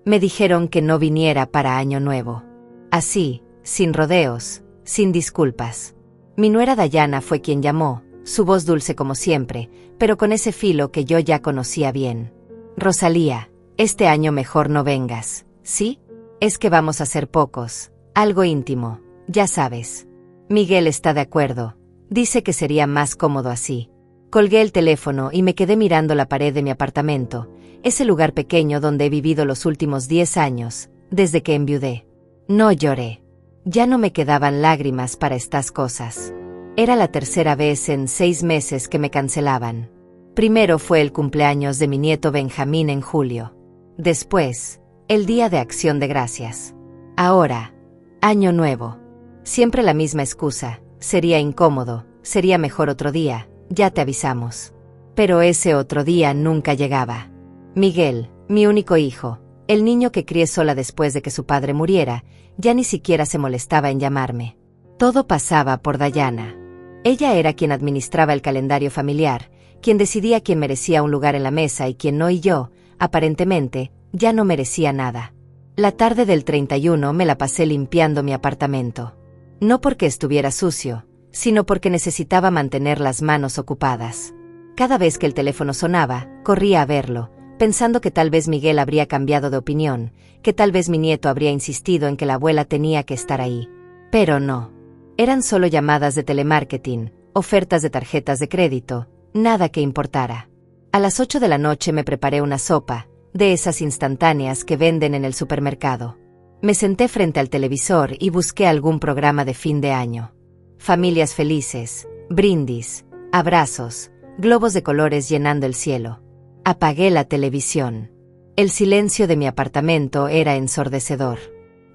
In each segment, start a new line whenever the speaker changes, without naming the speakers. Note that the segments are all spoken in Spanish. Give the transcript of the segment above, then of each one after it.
Me dijeron que no viniera para Año Nuevo. Así, sin rodeos, sin disculpas. Mi nuera Dayana fue quien llamó, su voz dulce como siempre, pero con ese filo que yo ya conocía bien. Rosalía, este año mejor no vengas, ¿sí? Es que vamos a ser pocos, algo íntimo, ya sabes. Miguel está de acuerdo, dice que sería más cómodo así. Colgué el teléfono y me quedé mirando la pared de mi apartamento, ese lugar pequeño donde he vivido los últimos 10 años, desde que enviudé. No lloré. Ya no me quedaban lágrimas para estas cosas. Era la tercera vez en 6 meses que me cancelaban. Primero fue el cumpleaños de mi nieto Benjamín en julio. Después, el Día de Acción de Gracias. Ahora, Año Nuevo. Siempre la misma excusa, sería incómodo, sería mejor otro día, ya te avisamos. Pero ese otro día nunca llegaba. Miguel, mi único hijo, el niño que crié sola después de que su padre muriera, ya ni siquiera se molestaba en llamarme. Todo pasaba por Dayana. Ella era quien administraba el calendario familiar, quien decidía quién merecía un lugar en la mesa y quién no, y yo, aparentemente, ya no merecía nada. La tarde del 31 me la pasé limpiando mi apartamento. No porque estuviera sucio, sino porque necesitaba mantener las manos ocupadas. Cada vez que el teléfono sonaba, corría a verlo, pensando que tal vez Miguel habría cambiado de opinión, que tal vez mi nieto habría insistido en que la abuela tenía que estar ahí. Pero no. Eran solo llamadas de telemarketing, ofertas de tarjetas de crédito, nada que importara. A las 8 de la noche me preparé una sopa, de esas instantáneas que venden en el supermercado. Me senté frente al televisor y busqué algún programa de fin de año. Familias felices, brindis, abrazos, globos de colores llenando el cielo. Apagué la televisión. El silencio de mi apartamento era ensordecedor.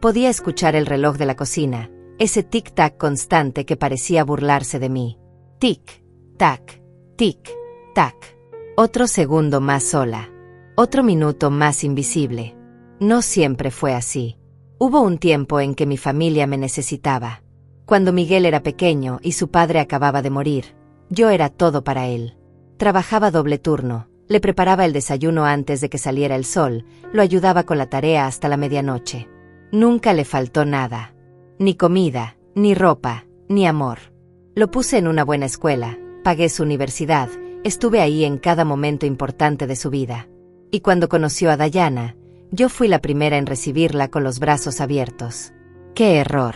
Podía escuchar el reloj de la cocina, ese tic-tac constante que parecía burlarse de mí. Tic-tac, tic-tac. Otro segundo más sola. Otro minuto más invisible. No siempre fue así. Hubo un tiempo en que mi familia me necesitaba. Cuando Miguel era pequeño y su padre acababa de morir, yo era todo para él. Trabajaba doble turno, le preparaba el desayuno antes de que saliera el sol, lo ayudaba con la tarea hasta la medianoche. Nunca le faltó nada. Ni comida, ni ropa, ni amor. Lo puse en una buena escuela, pagué su universidad, estuve ahí en cada momento importante de su vida. Y cuando conoció a Dayana, yo fui la primera en recibirla con los brazos abiertos. ¡Qué error!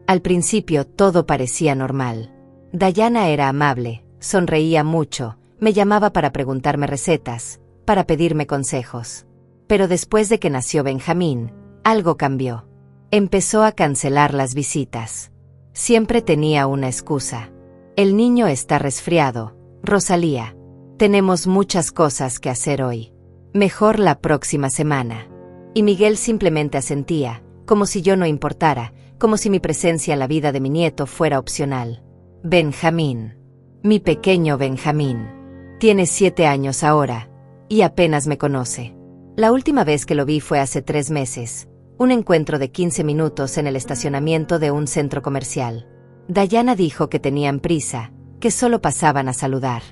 Al principio todo parecía normal. Dayana era amable, sonreía mucho, me llamaba para preguntarme recetas, para pedirme consejos. Pero después de que nació Benjamín, algo cambió. Empezó a cancelar las visitas. Siempre tenía una excusa. El niño está resfriado, Rosalía. Tenemos muchas cosas que hacer hoy. Mejor la próxima semana. Y Miguel simplemente asentía, como si yo no importara, como si mi presencia en la vida de mi nieto fuera opcional. Benjamín. Mi pequeño Benjamín. Tiene 7 años ahora, y apenas me conoce. La última vez que lo vi fue hace 3 meses, un encuentro de 15 minutos en el estacionamiento de un centro comercial. Dayana dijo que tenían prisa, que solo pasaban a saludar.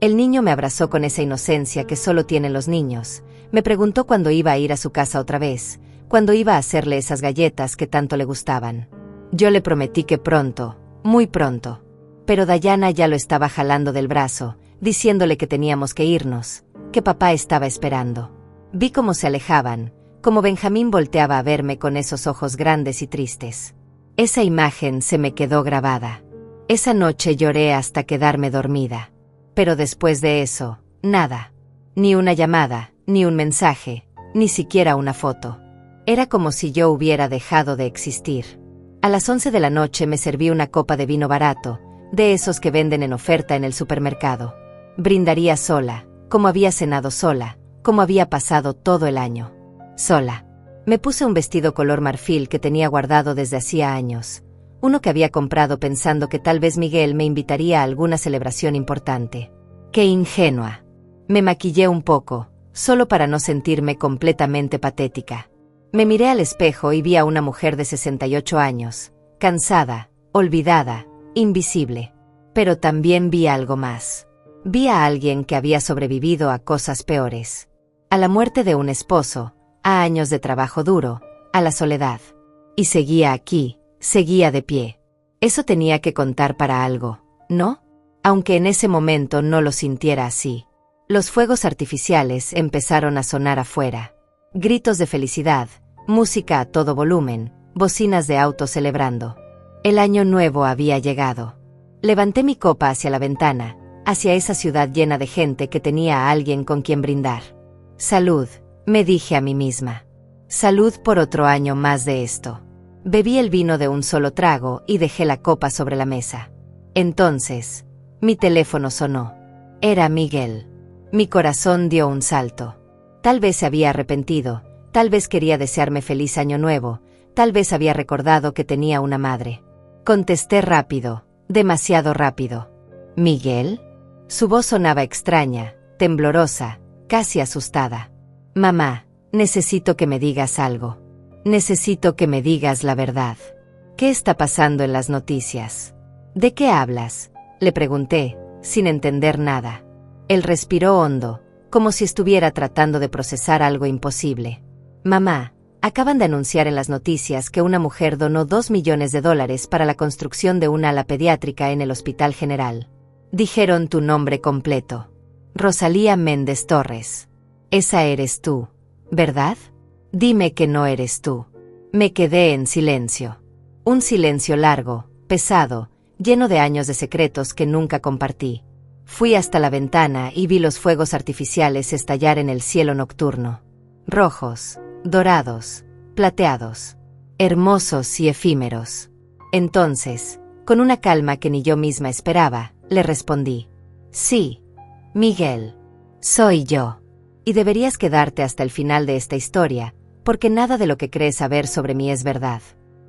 El niño me abrazó con esa inocencia que solo tienen los niños, me preguntó cuándo iba a ir a su casa otra vez, cuándo iba a hacerle esas galletas que tanto le gustaban. Yo le prometí que pronto, muy pronto. Pero Dayana ya lo estaba jalando del brazo, diciéndole que teníamos que irnos, que papá estaba esperando. Vi cómo se alejaban, cómo Benjamín volteaba a verme con esos ojos grandes y tristes. Esa imagen se me quedó grabada. Esa noche lloré hasta quedarme dormida. Pero después de eso, nada. Ni una llamada, ni un mensaje, ni siquiera una foto. Era como si yo hubiera dejado de existir. A las 11 de la noche me serví una copa de vino barato, de esos que venden en oferta en el supermercado. Brindaría sola, como había cenado sola, como había pasado todo el año. Sola. Me puse un vestido color marfil que tenía guardado desde hacía años, uno que había comprado pensando que tal vez Miguel me invitaría a alguna celebración importante. ¡Qué ingenua! Me maquillé un poco, solo para no sentirme completamente patética. Me miré al espejo y vi a una mujer de 68 años, cansada, olvidada, invisible. Pero también vi algo más. Vi a alguien que había sobrevivido a cosas peores. A la muerte de un esposo, a años de trabajo duro, a la soledad. Y seguía aquí, seguía de pie. Eso tenía que contar para algo, ¿no? Aunque en ese momento no lo sintiera así. Los fuegos artificiales empezaron a sonar afuera. Gritos de felicidad, música a todo volumen, bocinas de autos celebrando. El año nuevo había llegado. Levanté mi copa hacia la ventana, hacia esa ciudad llena de gente que tenía a alguien con quien brindar. Salud, me dije a mí misma. Salud por otro año más de esto. Bebí el vino de un solo trago y dejé la copa sobre la mesa. Entonces, mi teléfono sonó. Era Miguel. Mi corazón dio un salto. Tal vez se había arrepentido, tal vez quería desearme feliz año nuevo, tal vez había recordado que tenía una madre. Contesté rápido, demasiado rápido. ¿Miguel? Su voz sonaba extraña, temblorosa, casi asustada. Mamá, necesito que me digas algo. Necesito que me digas la verdad. ¿Qué está pasando en las noticias? ¿De qué hablas?, le pregunté, sin entender nada. Él respiró hondo, como si estuviera tratando de procesar algo imposible. Mamá, acaban de anunciar en las noticias que una mujer donó $2 millones para la construcción de una ala pediátrica en el Hospital General. Dijeron tu nombre completo. Rosalía Méndez Torres. Esa eres tú, ¿verdad? Dime que no eres tú. Me quedé en silencio. Un silencio largo, pesado, lleno de años de secretos que nunca compartí. Fui hasta la ventana y vi los fuegos artificiales estallar en el cielo nocturno. Rojos, dorados, plateados, hermosos y efímeros. Entonces, con una calma que ni yo misma esperaba, le respondí. Sí, Miguel, soy yo. Y deberías quedarte hasta el final de esta historia, porque nada de lo que crees saber sobre mí es verdad.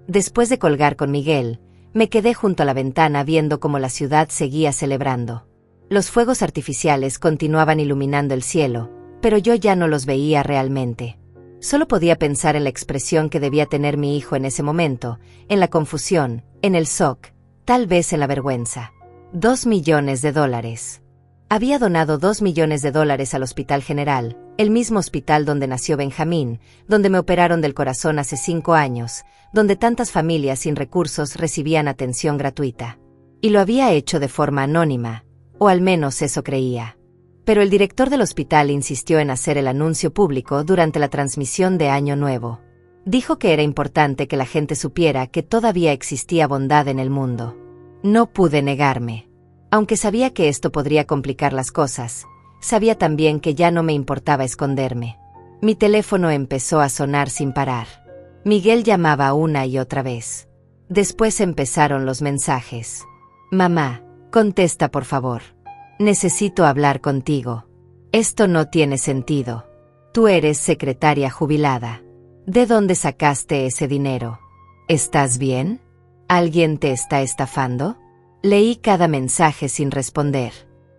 Después de colgar con Miguel, me quedé junto a la ventana viendo cómo la ciudad seguía celebrando. Los fuegos artificiales continuaban iluminando el cielo, pero yo ya no los veía realmente. Solo podía pensar en la expresión que debía tener mi hijo en ese momento, en la confusión, en el shock, tal vez en la vergüenza. $2 millones. Había donado $2 millones al Hospital General, el mismo hospital donde nació Benjamín, donde me operaron del corazón hace 5 años, donde tantas familias sin recursos recibían atención gratuita. Y lo había hecho de forma anónima, o al menos eso creía. Pero el director del hospital insistió en hacer el anuncio público durante la transmisión de Año Nuevo. Dijo que era importante que la gente supiera que todavía existía bondad en el mundo. No pude negarme. Aunque sabía que esto podría complicar las cosas, sabía también que ya no me importaba esconderme. Mi teléfono empezó a sonar sin parar. Miguel llamaba una y otra vez. Después empezaron los mensajes. Mamá, contesta por favor. Necesito hablar contigo. Esto no tiene sentido. Tú eres secretaria jubilada. ¿De dónde sacaste ese dinero? ¿Estás bien? ¿Alguien te está estafando? Leí cada mensaje sin responder.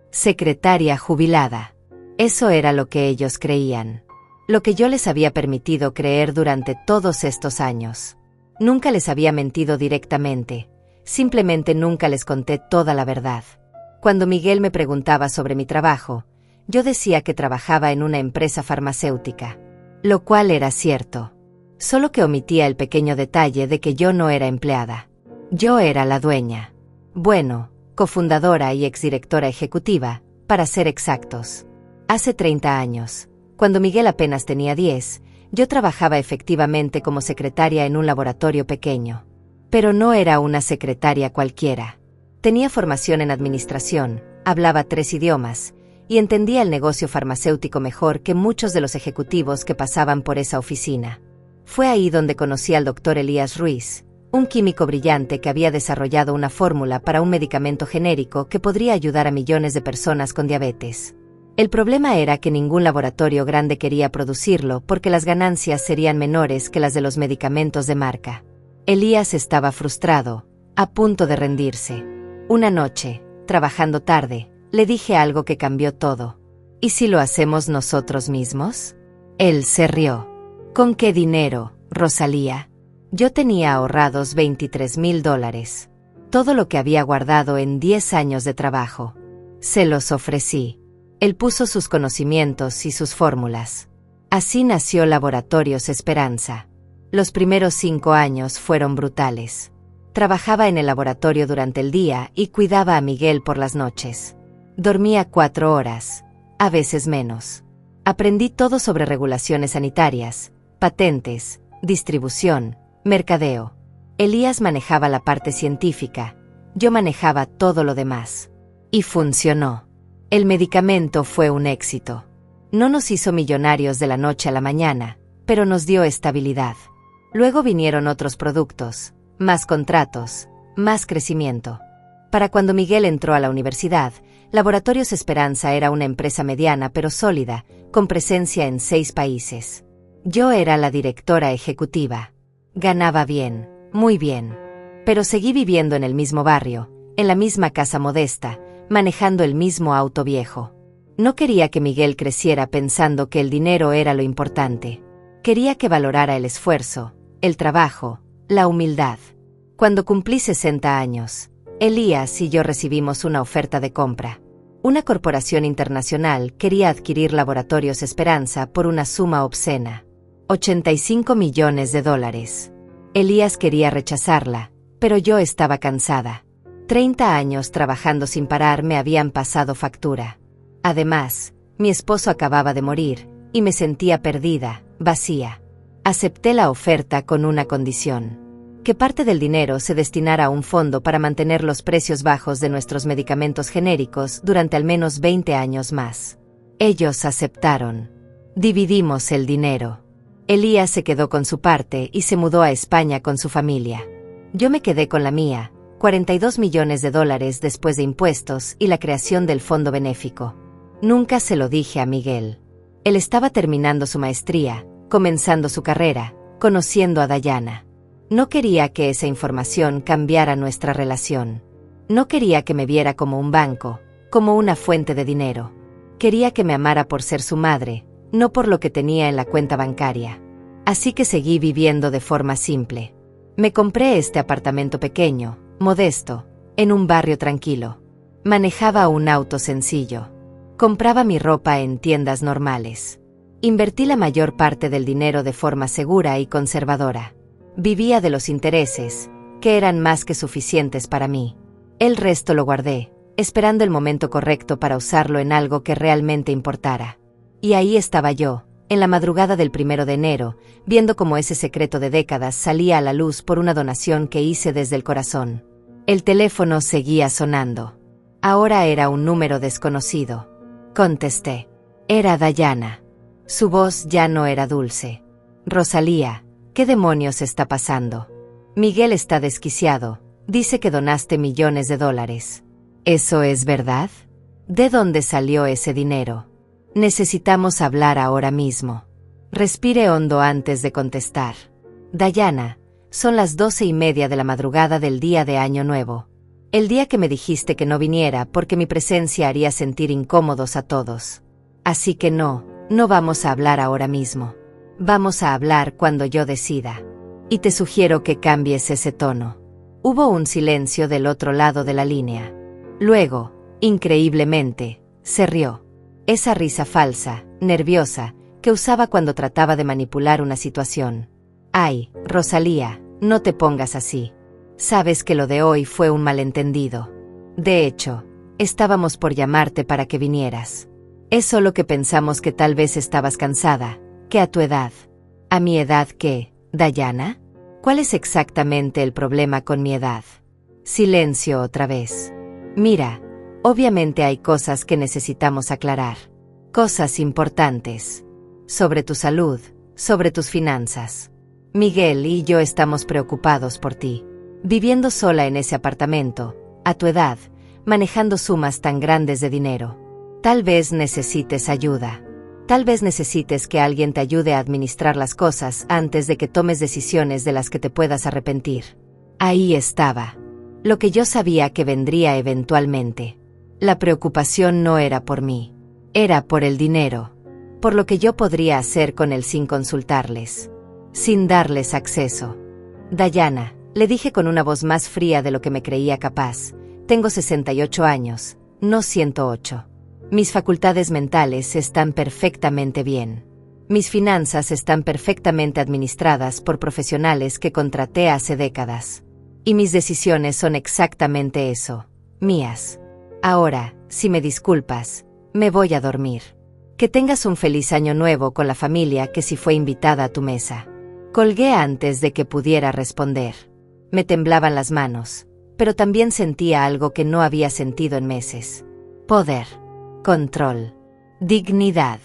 Secretaria jubilada. Eso era lo que ellos creían. Lo que yo les había permitido creer durante todos estos años. Nunca les había mentido directamente. Simplemente nunca les conté toda la verdad. Cuando Miguel me preguntaba sobre mi trabajo, yo decía que trabajaba en una empresa farmacéutica. Lo cual era cierto. Solo que omitía el pequeño detalle de que yo no era empleada. Yo era la dueña. Bueno, cofundadora y exdirectora ejecutiva, para ser exactos. Hace 30 años, cuando Miguel apenas tenía 10, yo trabajaba efectivamente como secretaria en un laboratorio pequeño. Pero no era una secretaria cualquiera. Tenía formación en administración, hablaba 3 idiomas, y entendía el negocio farmacéutico mejor que muchos de los ejecutivos que pasaban por esa oficina. Fue ahí donde conocí al Dr. Elías Ruiz, un químico brillante que había desarrollado una fórmula para un medicamento genérico que podría ayudar a millones de personas con diabetes. El problema era que ningún laboratorio grande quería producirlo porque las ganancias serían menores que las de los medicamentos de marca. Elías estaba frustrado, a punto de rendirse. Una noche, trabajando tarde, le dije algo que cambió todo. ¿Y si lo hacemos nosotros mismos? Él se rió. ¿Con qué dinero, Rosalía? Yo tenía ahorrados $23,000. Todo lo que había guardado en 10 años de trabajo. Se los ofrecí. Él puso sus conocimientos y sus fórmulas. Así nació Laboratorios Esperanza. Los primeros 5 años fueron brutales. Trabajaba en el laboratorio durante el día y cuidaba a Miguel por las noches. Dormía 4 horas, a veces menos. Aprendí todo sobre regulaciones sanitarias, patentes, distribución, mercadeo. Elías manejaba la parte científica, yo manejaba todo lo demás. Y funcionó. El medicamento fue un éxito. No nos hizo millonarios de la noche a la mañana, pero nos dio estabilidad. Luego vinieron otros productos, más contratos, más crecimiento. Para cuando Miguel entró a la universidad, Laboratorios Esperanza era una empresa mediana pero sólida, con presencia en 6 países. Yo era la directora ejecutiva. Ganaba bien, muy bien. Pero seguí viviendo en el mismo barrio, en la misma casa modesta, manejando el mismo auto viejo. No quería que Miguel creciera pensando que el dinero era lo importante. Quería que valorara el esfuerzo, el trabajo, la humildad. Cuando cumplí 60 años, Elías y yo recibimos una oferta de compra. Una corporación internacional quería adquirir Laboratorios Esperanza por una suma obscena. $85 millones. Elías quería rechazarla, pero yo estaba cansada. 30 años trabajando sin parar me habían pasado factura. Además, mi esposo acababa de morir, y me sentía perdida, vacía. Acepté la oferta con una condición: que parte del dinero se destinara a un fondo para mantener los precios bajos de nuestros medicamentos genéricos durante al menos 20 años más. Ellos aceptaron. Dividimos el dinero. Elías se quedó con su parte y se mudó a España con su familia. Yo me quedé con la mía, $42 millones después de impuestos y la creación del fondo benéfico. Nunca se lo dije a Miguel. Él estaba terminando su maestría, comenzando su carrera, conociendo a Dayana. No quería que esa información cambiara nuestra relación. No quería que me viera como un banco, como una fuente de dinero. Quería que me amara por ser su madre, no por lo que tenía en la cuenta bancaria. Así que seguí viviendo de forma simple. Me compré este apartamento pequeño, modesto, en un barrio tranquilo. Manejaba un auto sencillo. Compraba mi ropa en tiendas normales. Invertí la mayor parte del dinero de forma segura y conservadora. Vivía de los intereses, que eran más que suficientes para mí. El resto lo guardé, esperando el momento correcto para usarlo en algo que realmente importara. Y ahí estaba yo, en la madrugada del 1 de enero, viendo cómo ese secreto de décadas salía a la luz por una donación que hice desde el corazón. El teléfono seguía sonando. Ahora era un número desconocido. Contesté. Era Dayana. Su voz ya no era dulce. Rosalía, ¿qué demonios está pasando? Miguel está desquiciado. Dice que donaste millones de dólares. ¿Eso es verdad? ¿De dónde salió ese dinero? Necesitamos hablar ahora mismo. Respire hondo antes de contestar. Dayana, son las 12:30 de la madrugada del día de Año Nuevo. El día que me dijiste que no viniera porque mi presencia haría sentir incómodos a todos. Así que no vamos a hablar ahora mismo. Vamos a hablar cuando yo decida. Y te sugiero que cambies ese tono. Hubo un silencio del otro lado de la línea. Luego, increíblemente, se rió. Esa risa falsa, nerviosa, que usaba cuando trataba de manipular una situación. Ay, Rosalía, no te pongas así. Sabes que lo de hoy fue un malentendido. De hecho, estábamos por llamarte para que vinieras. Es solo que pensamos que tal vez estabas cansada, que a tu edad. ¿A mi edad qué, Dayana? ¿Cuál es exactamente el problema con mi edad? Silencio otra vez. Mira, obviamente hay cosas que necesitamos aclarar. Cosas importantes. Sobre tu salud, sobre tus finanzas. Miguel y yo estamos preocupados por ti. Viviendo sola en ese apartamento, a tu edad, manejando sumas tan grandes de dinero. Tal vez necesites ayuda. Tal vez necesites que alguien te ayude a administrar las cosas antes de que tomes decisiones de las que te puedas arrepentir. Ahí estaba. Lo que yo sabía que vendría eventualmente. La preocupación no era por mí. Era por el dinero. Por lo que yo podría hacer con él sin consultarles. Sin darles acceso. Dayana, le dije con una voz más fría de lo que me creía capaz. Tengo 68 años, no 108. Mis facultades mentales están perfectamente bien. Mis finanzas están perfectamente administradas por profesionales que contraté hace décadas. Y mis decisiones son exactamente eso, mías. Ahora, si me disculpas, me voy a dormir. Que tengas un feliz año nuevo con la familia que sí fue invitada a tu mesa. Colgué antes de que pudiera responder. Me temblaban las manos, pero también sentía algo que no había sentido en meses. Poder, control, dignidad.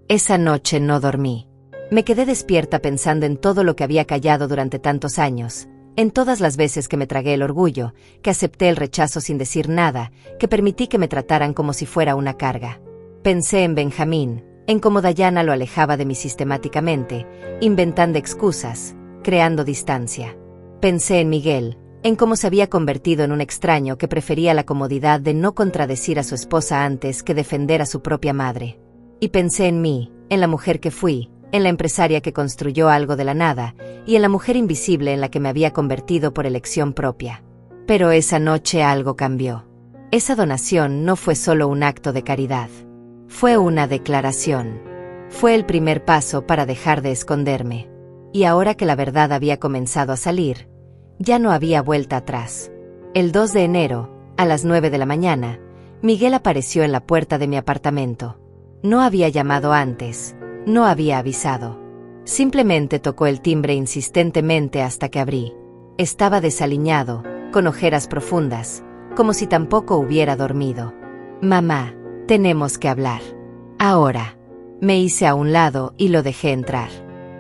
Esa noche no dormí. Me quedé despierta pensando en todo lo que había callado durante tantos años, en todas las veces que me tragué el orgullo, que acepté el rechazo sin decir nada, que permití que me trataran como si fuera una carga. Pensé en Benjamín, en cómo Dayana lo alejaba de mí sistemáticamente, inventando excusas, creando distancia. Pensé en Miguel, en cómo se había convertido en un extraño que prefería la comodidad de no contradecir a su esposa antes que defender a su propia madre. Y pensé en mí, en la mujer que fui, en la empresaria que construyó algo de la nada, y en la mujer invisible en la que me había convertido por elección propia. Pero esa noche algo cambió. Esa donación no fue solo un acto de caridad. Fue una declaración. Fue el primer paso para dejar de esconderme. Y ahora que la verdad había comenzado a salir, ya no había vuelta atrás. El 2 de enero, a las 9 de la mañana, Miguel apareció en la puerta de mi apartamento. No había llamado antes. No había avisado. Simplemente tocó el timbre insistentemente hasta que abrí. Estaba desaliñado, con ojeras profundas, como si tampoco hubiera dormido. Mamá, tenemos que hablar. Ahora. Me hice a un lado y lo dejé entrar.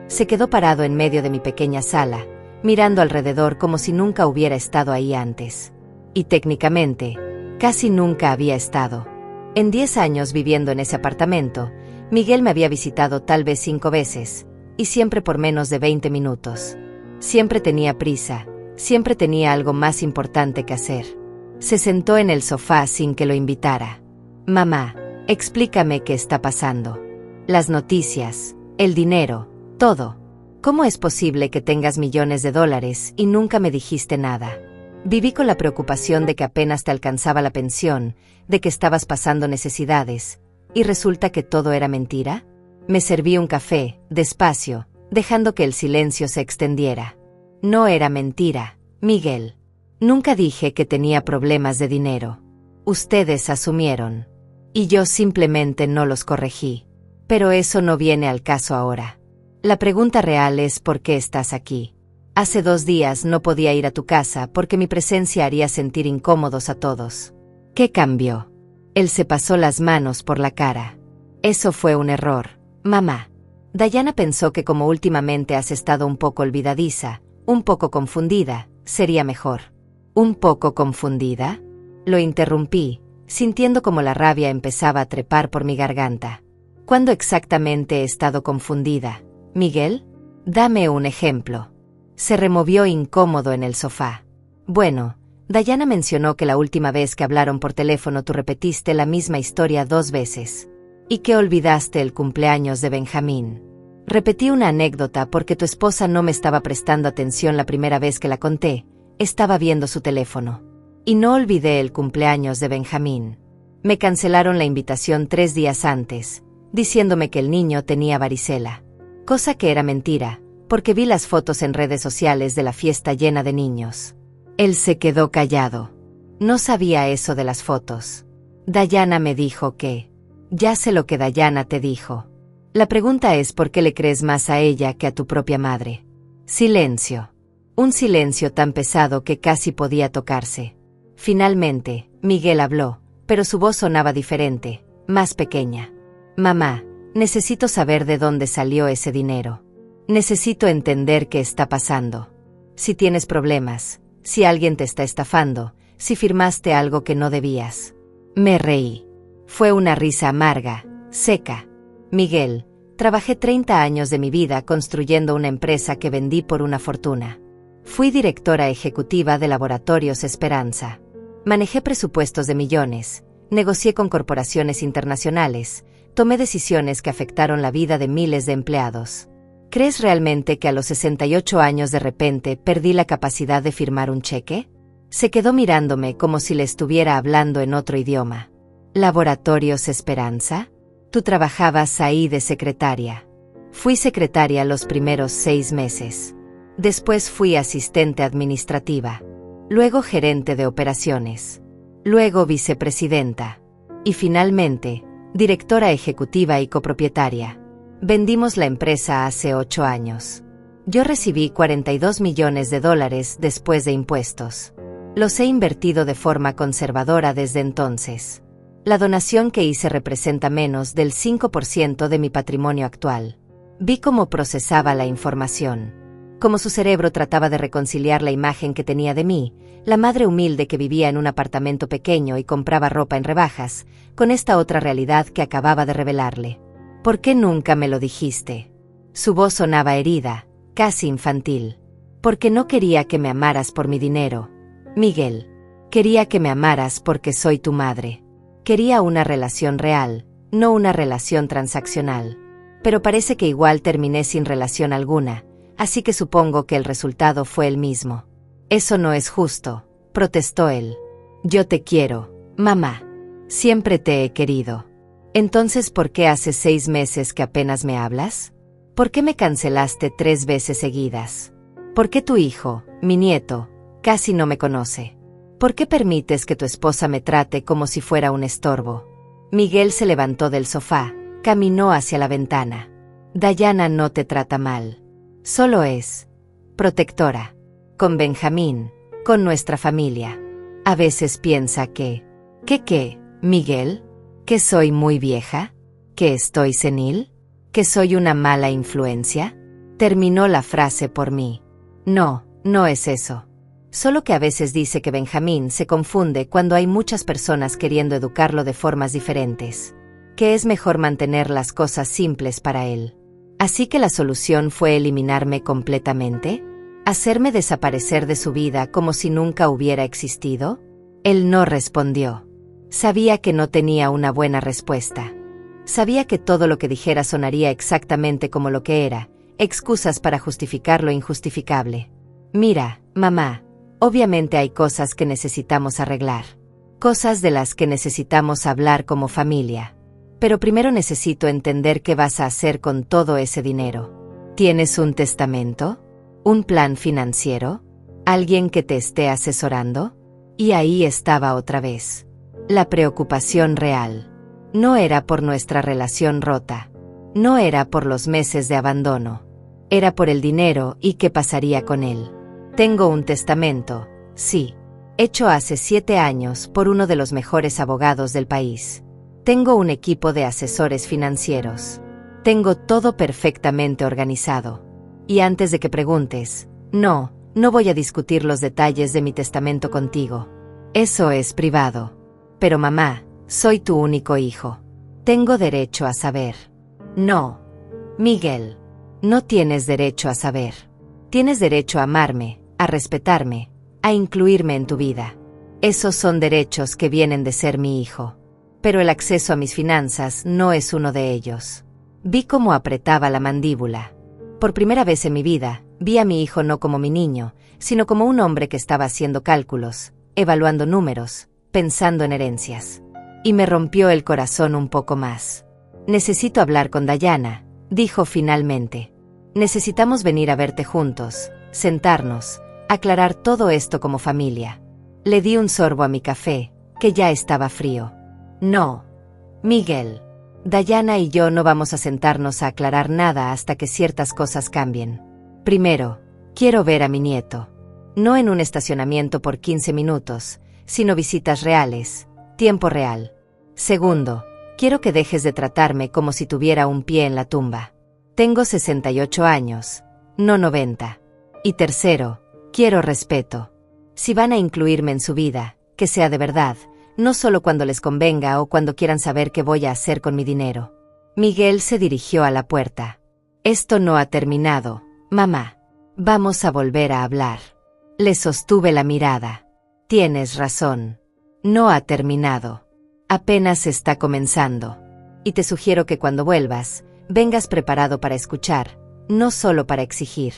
Se quedó parado en medio de mi pequeña sala, mirando alrededor como si nunca hubiera estado ahí antes. Y técnicamente, casi nunca había estado. En 10 años viviendo en ese apartamento, Miguel me había visitado tal vez 5 veces, y siempre por menos de 20 minutos. Siempre tenía prisa, siempre tenía algo más importante que hacer. Se sentó en el sofá sin que lo invitara. Mamá, explícame qué está pasando. Las noticias, el dinero, todo. ¿Cómo es posible que tengas millones de dólares y nunca me dijiste nada? Viví con la preocupación de que apenas te alcanzaba la pensión, de que estabas pasando necesidades. ¿Y resulta que todo era mentira? Me serví un café, despacio, dejando que el silencio se extendiera. No era mentira, Miguel. Nunca dije que tenía problemas de dinero. Ustedes asumieron. Y yo simplemente no los corregí. Pero eso no viene al caso ahora. La pregunta real es ¿por qué estás aquí? Hace 2 días no podía ir a tu casa porque mi presencia haría sentir incómodos a todos. ¿Qué cambió? Él se pasó las manos por la cara. Eso fue un error, mamá. Dayana pensó que como últimamente has estado un poco olvidadiza, un poco confundida, sería mejor. ¿Un poco confundida? Lo interrumpí, sintiendo como la rabia empezaba a trepar por mi garganta. ¿Cuándo exactamente he estado confundida, Miguel? Dame un ejemplo. Se removió incómodo en el sofá. Bueno, Dayana mencionó que la última vez que hablaron por teléfono tú repetiste la misma historia 2 veces. Y que olvidaste el cumpleaños de Benjamín. Repetí una anécdota porque tu esposa no me estaba prestando atención la primera vez que la conté, estaba viendo su teléfono. Y no olvidé el cumpleaños de Benjamín. Me cancelaron la invitación 3 días antes, diciéndome que el niño tenía varicela. Cosa que era mentira, porque vi las fotos en redes sociales de la fiesta llena de niños. Él se quedó callado. No sabía eso de las fotos. Dayana me dijo que... Ya sé lo que Dayana te dijo. La pregunta es ¿por qué le crees más a ella que a tu propia madre? Silencio. Un silencio tan pesado que casi podía tocarse. Finalmente, Miguel habló, pero su voz sonaba diferente, más pequeña. Mamá, necesito saber de dónde salió ese dinero. Necesito entender qué está pasando. Si tienes problemas, si alguien te está estafando, si firmaste algo que no debías. Me reí. Fue una risa amarga, seca. Miguel, trabajé 30 años de mi vida construyendo una empresa que vendí por una fortuna. Fui directora ejecutiva de Laboratorios Esperanza. Manejé presupuestos de millones, negocié con corporaciones internacionales, tomé decisiones que afectaron la vida de miles de empleados. ¿Crees realmente que a los 68 años de repente perdí la capacidad de firmar un cheque? Se quedó mirándome como si le estuviera hablando en otro idioma. ¿Laboratorios Esperanza? Tú trabajabas ahí de secretaria. Fui secretaria los primeros 6 meses. Después fui asistente administrativa. Luego gerente de operaciones. Luego vicepresidenta. Y finalmente, directora ejecutiva y copropietaria. Vendimos la empresa hace 8 años. Yo recibí $42 millones después de impuestos. Los he invertido de forma conservadora desde entonces. La donación que hice representa menos del 5% de mi patrimonio actual. Vi cómo procesaba la información. Cómo su cerebro trataba de reconciliar la imagen que tenía de mí, la madre humilde que vivía en un apartamento pequeño y compraba ropa en rebajas, con esta otra realidad que acababa de revelarle. ¿Por qué nunca me lo dijiste? Su voz sonaba herida, casi infantil. Porque no quería que me amaras por mi dinero, Miguel. Quería que me amaras porque soy tu madre. Quería una relación real, no una relación transaccional. Pero parece que igual terminé sin relación alguna, así que supongo que el resultado fue el mismo. Eso no es justo, protestó él. Yo te quiero, mamá. Siempre te he querido. Entonces, ¿por qué hace 6 meses que apenas me hablas? ¿Por qué me cancelaste 3 veces seguidas? ¿Por qué tu hijo, mi nieto, casi no me conoce? ¿Por qué permites que tu esposa me trate como si fuera un estorbo? Miguel se levantó del sofá, caminó hacia la ventana. Dayana no te trata mal. Solo es protectora. Con Benjamín, con nuestra familia. A veces piensa que... ¿Qué, Miguel? ¿Que soy muy vieja? ¿Que estoy senil? ¿Que soy una mala influencia? Terminó la frase por mí. No, no es eso. Solo que a veces dice que Benjamín se confunde cuando hay muchas personas queriendo educarlo de formas diferentes. Que es mejor mantener las cosas simples para él. Así que la solución fue eliminarme completamente, hacerme desaparecer de su vida como si nunca hubiera existido. Él no respondió. Sabía que no tenía una buena respuesta. Sabía que todo lo que dijera sonaría exactamente como lo que era, excusas para justificar lo injustificable. Mira, mamá. Obviamente hay cosas que necesitamos arreglar. Cosas de las que necesitamos hablar como familia. Pero primero necesito entender qué vas a hacer con todo ese dinero. ¿Tienes un testamento? ¿Un plan financiero? ¿Alguien que te esté asesorando? Y ahí estaba otra vez. La preocupación real. No era por nuestra relación rota. No era por los meses de abandono. Era por el dinero y qué pasaría con él. Tengo un testamento, sí, hecho hace 7 años por uno de los mejores abogados del país. Tengo un equipo de asesores financieros. Tengo todo perfectamente organizado. Y antes de que preguntes, no voy a discutir los detalles de mi testamento contigo. Eso es privado. Pero mamá, soy tu único hijo. Tengo derecho a saber. No, Miguel, no tienes derecho a saber. Tienes derecho a amarme, a respetarme, a incluirme en tu vida. Esos son derechos que vienen de ser mi hijo. Pero el acceso a mis finanzas no es uno de ellos. Vi cómo apretaba la mandíbula. Por primera vez en mi vida, vi a mi hijo no como mi niño, sino como un hombre que estaba haciendo cálculos, evaluando números, pensando en herencias. Y me rompió el corazón un poco más. Necesito hablar con Dayana, dijo finalmente. Necesitamos venir a verte juntos, sentarnos, aclarar todo esto como familia. Le di un sorbo a mi café, que ya estaba frío. No, Miguel. Dayana y yo no vamos a sentarnos a aclarar nada hasta que ciertas cosas cambien. Primero, quiero ver a mi nieto. No en un estacionamiento por 15 minutos, sino visitas reales, tiempo real. Segundo, quiero que dejes de tratarme como si tuviera un pie en la tumba. Tengo 68 años, no 90. Y tercero, quiero respeto. Si van a incluirme en su vida, que sea de verdad, no solo cuando les convenga o cuando quieran saber qué voy a hacer con mi dinero. Miguel se dirigió a la puerta. Esto no ha terminado, mamá. Vamos a volver a hablar. Le sostuve la mirada. Tienes razón. No ha terminado. Apenas está comenzando. Y te sugiero que cuando vuelvas, vengas preparado para escuchar, no solo para exigir.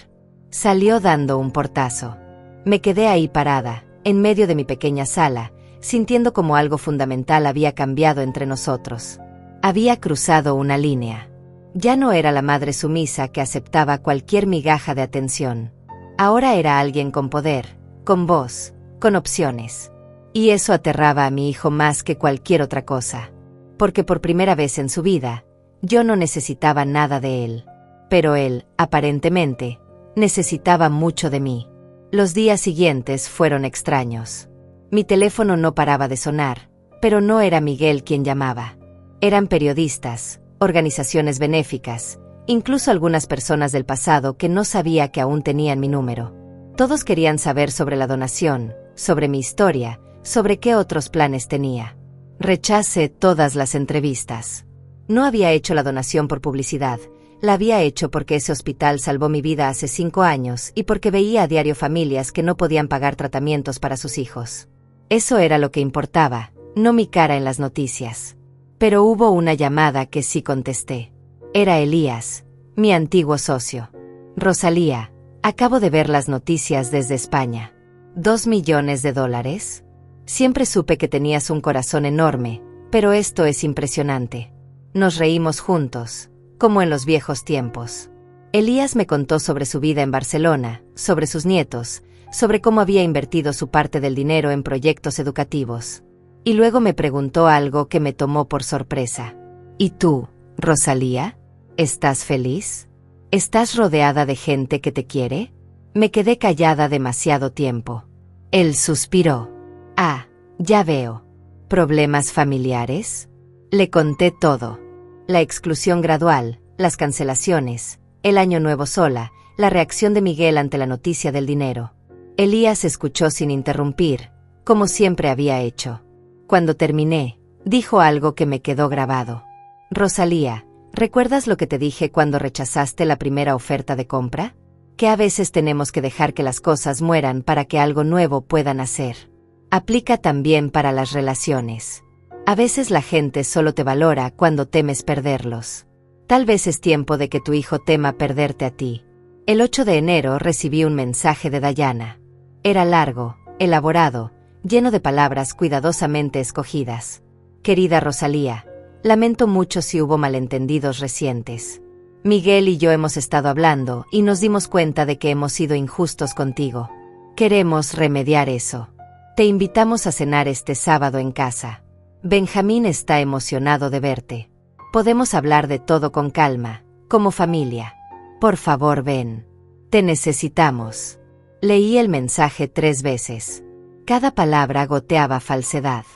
Salió dando un portazo. Me quedé ahí parada, en medio de mi pequeña sala, sintiendo como algo fundamental había cambiado entre nosotros. Había cruzado una línea. Ya no era la madre sumisa que aceptaba cualquier migaja de atención. Ahora era alguien con poder, con voz, con opciones. Y eso aterraba a mi hijo más que cualquier otra cosa. Porque por primera vez en su vida, yo no necesitaba nada de él. Pero él, aparentemente, necesitaba mucho de mí. Los días siguientes fueron extraños. Mi teléfono no paraba de sonar, pero no era Miguel quien llamaba. Eran periodistas, organizaciones benéficas, incluso algunas personas del pasado que no sabía que aún tenían mi número. Todos querían saber sobre la donación, sobre mi historia, sobre qué otros planes tenía. Rechacé todas las entrevistas. No había hecho la donación por publicidad, la había hecho porque ese hospital salvó mi vida hace 5 años y porque veía a diario familias que no podían pagar tratamientos para sus hijos. Eso era lo que importaba, no mi cara en las noticias. Pero hubo una llamada que sí contesté. Era Elías, mi antiguo socio. Rosalía, acabo de ver las noticias desde España. ¿2 millones de dólares? Siempre supe que tenías un corazón enorme, pero esto es impresionante. Nos reímos juntos, como en los viejos tiempos. Elías me contó sobre su vida en Barcelona, sobre sus nietos, sobre cómo había invertido su parte del dinero en proyectos educativos. Y luego me preguntó algo que me tomó por sorpresa. ¿Y tú, Rosalía? ¿Estás feliz? ¿Estás rodeada de gente que te quiere? Me quedé callada demasiado tiempo. Él suspiró. Ah, ya veo. ¿Problemas familiares? Le conté todo. La exclusión gradual, las cancelaciones, el año nuevo sola, la reacción de Miguel ante la noticia del dinero. Elías escuchó sin interrumpir, como siempre había hecho. Cuando terminé, dijo algo que me quedó grabado. Rosalía, ¿recuerdas lo que te dije cuando rechazaste la primera oferta de compra? Que a veces tenemos que dejar que las cosas mueran para que algo nuevo pueda nacer. Aplica también para las relaciones. A veces la gente solo te valora cuando temes perderlos. Tal vez es tiempo de que tu hijo tema perderte a ti. El 8 de enero recibí un mensaje de Dayana. Era largo, elaborado, lleno de palabras cuidadosamente escogidas. Querida Rosalía, lamento mucho si hubo malentendidos recientes. Miguel y yo hemos estado hablando y nos dimos cuenta de que hemos sido injustos contigo. Queremos remediar eso. Te invitamos a cenar este sábado en casa. Benjamín está emocionado de verte. Podemos hablar de todo con calma, como familia. Por favor, ven. Te necesitamos. Leí el mensaje 3 veces. Cada palabra goteaba falsedad.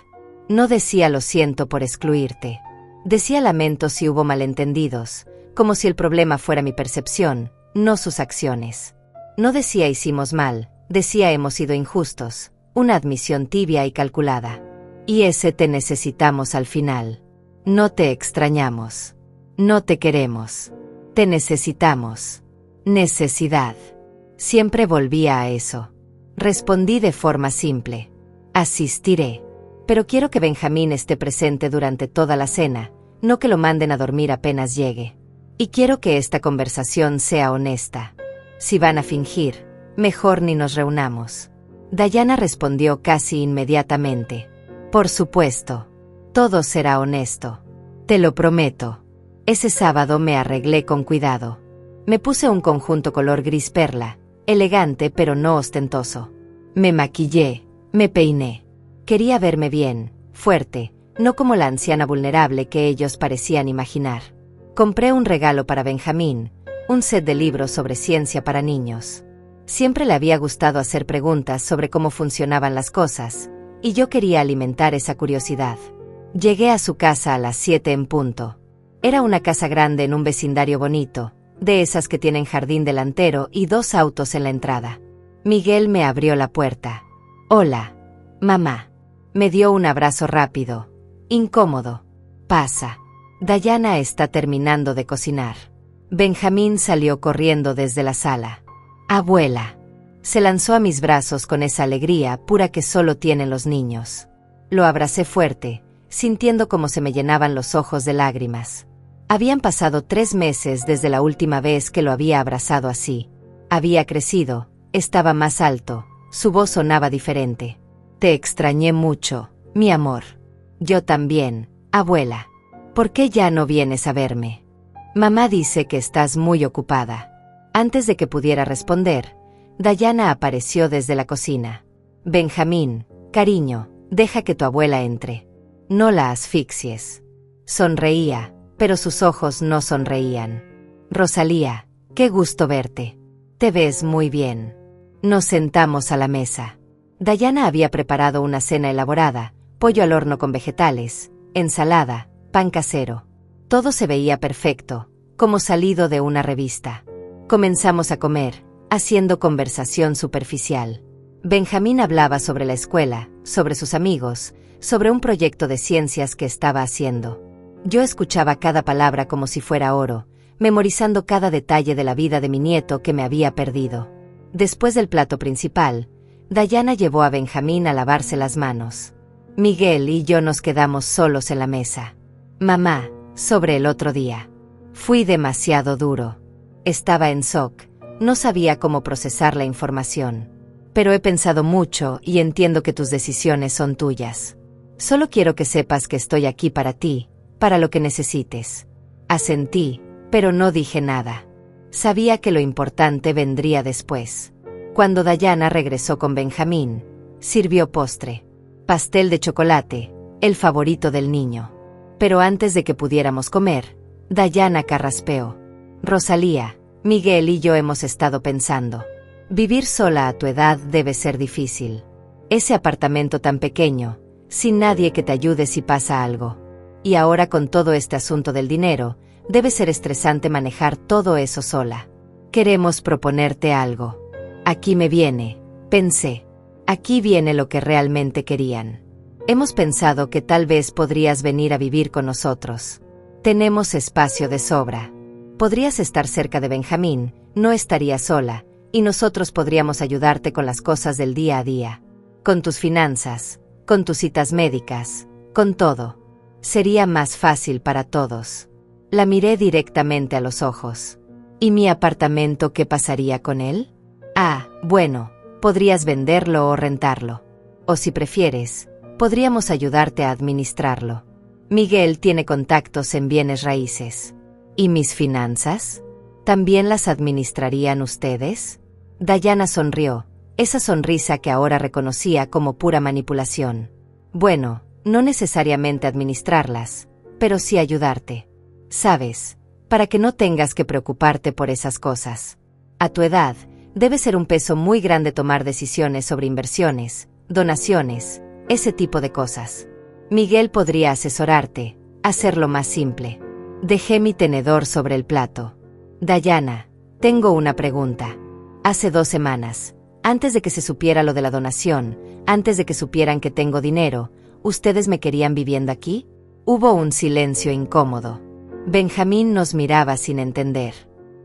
No decía lo siento por excluirte. Decía lamento si hubo malentendidos, como si el problema fuera mi percepción, no sus acciones. No decía hicimos mal, decía hemos sido injustos, una admisión tibia y calculada. Y ese te necesitamos al final. No te extrañamos. No te queremos. Te necesitamos. Necesidad. Siempre volvía a eso. Respondí de forma simple. Asistiré. Pero quiero que Benjamín esté presente durante toda la cena, no que lo manden a dormir apenas llegue. Y quiero que esta conversación sea honesta. Si van a fingir, mejor ni nos reunamos. Dayana respondió casi inmediatamente. Por supuesto. Todo será honesto. Te lo prometo. Ese sábado me arreglé con cuidado. Me puse un conjunto color gris perla, elegante pero no ostentoso. Me maquillé, me peiné. Quería verme bien, fuerte, no como la anciana vulnerable que ellos parecían imaginar. Compré un regalo para Benjamín, un set de libros sobre ciencia para niños. Siempre le había gustado hacer preguntas sobre cómo funcionaban las cosas, y yo quería alimentar esa curiosidad. Llegué a su casa a las 7 en punto. Era una casa grande en un vecindario bonito, de esas que tienen jardín delantero y 2 autos en la entrada. Miguel me abrió la puerta. Hola, mamá. Me dio un abrazo rápido, incómodo. Pasa. Dayana está terminando de cocinar. Benjamín salió corriendo desde la sala. Abuela. Se lanzó a mis brazos con esa alegría pura que solo tienen los niños. Lo abracé fuerte, sintiendo cómo se me llenaban los ojos de lágrimas. Habían pasado 3 meses desde la última vez que lo había abrazado así. Había crecido, estaba más alto, su voz sonaba diferente. Te extrañé mucho, mi amor. Yo también, abuela. ¿Por qué ya no vienes a verme? Mamá dice que estás muy ocupada. Antes de que pudiera responder, Dayana apareció desde la cocina. Benjamín, cariño, deja que tu abuela entre. No la asfixies. Sonreía, pero sus ojos no sonreían. Rosalía, qué gusto verte. Te ves muy bien. Nos sentamos a la mesa. Dayana había preparado una cena elaborada, pollo al horno con vegetales, ensalada, pan casero. Todo se veía perfecto, como salido de una revista. Comenzamos a comer, haciendo conversación superficial. Benjamín hablaba sobre la escuela, sobre sus amigos, sobre un proyecto de ciencias que estaba haciendo. Yo escuchaba cada palabra como si fuera oro, memorizando cada detalle de la vida de mi nieto que me había perdido. Después del plato principal, Dayana llevó a Benjamín a lavarse las manos. Miguel y yo nos quedamos solos en la mesa. Mamá, sobre el otro día. Fui demasiado duro. Estaba en shock, no sabía cómo procesar la información. Pero he pensado mucho y entiendo que tus decisiones son tuyas. Solo quiero que sepas que estoy aquí para ti, para lo que necesites. Asentí, pero no dije nada. Sabía que lo importante vendría después. Cuando Dayana regresó con Benjamín, sirvió postre. Pastel de chocolate, el favorito del niño. Pero antes de que pudiéramos comer, Dayana carraspeó. Rosalía, Miguel y yo hemos estado pensando. Vivir sola a tu edad debe ser difícil. Ese apartamento tan pequeño, sin nadie que te ayude si pasa algo. Y ahora con todo este asunto del dinero, debe ser estresante manejar todo eso sola. Queremos proponerte algo. Aquí me viene, pensé. Aquí viene lo que realmente querían. Hemos pensado que tal vez podrías venir a vivir con nosotros. Tenemos espacio de sobra. Podrías estar cerca de Benjamín, no estarías sola, y nosotros podríamos ayudarte con las cosas del día a día. Con tus finanzas, con tus citas médicas, con todo. Sería más fácil para todos. La miré directamente a los ojos. ¿Y mi apartamento qué pasaría con él? Ah, bueno, podrías venderlo o rentarlo. O si prefieres, podríamos ayudarte a administrarlo. Miguel tiene contactos en bienes raíces. ¿Y mis finanzas? ¿También las administrarían ustedes? Dayana sonrió, esa sonrisa que ahora reconocía como pura manipulación. Bueno, no necesariamente administrarlas, pero sí ayudarte. Sabes, para que no tengas que preocuparte por esas cosas. A tu edad, debe ser un peso muy grande tomar decisiones sobre inversiones, donaciones, ese tipo de cosas. Miguel podría asesorarte, hacerlo más simple. Dejé mi tenedor sobre el plato. Dayana, tengo una pregunta. Hace 2 semanas, antes de que se supiera lo de la donación, antes de que supieran que tengo dinero, ¿ustedes me querían viviendo aquí? Hubo un silencio incómodo. Benjamín nos miraba sin entender.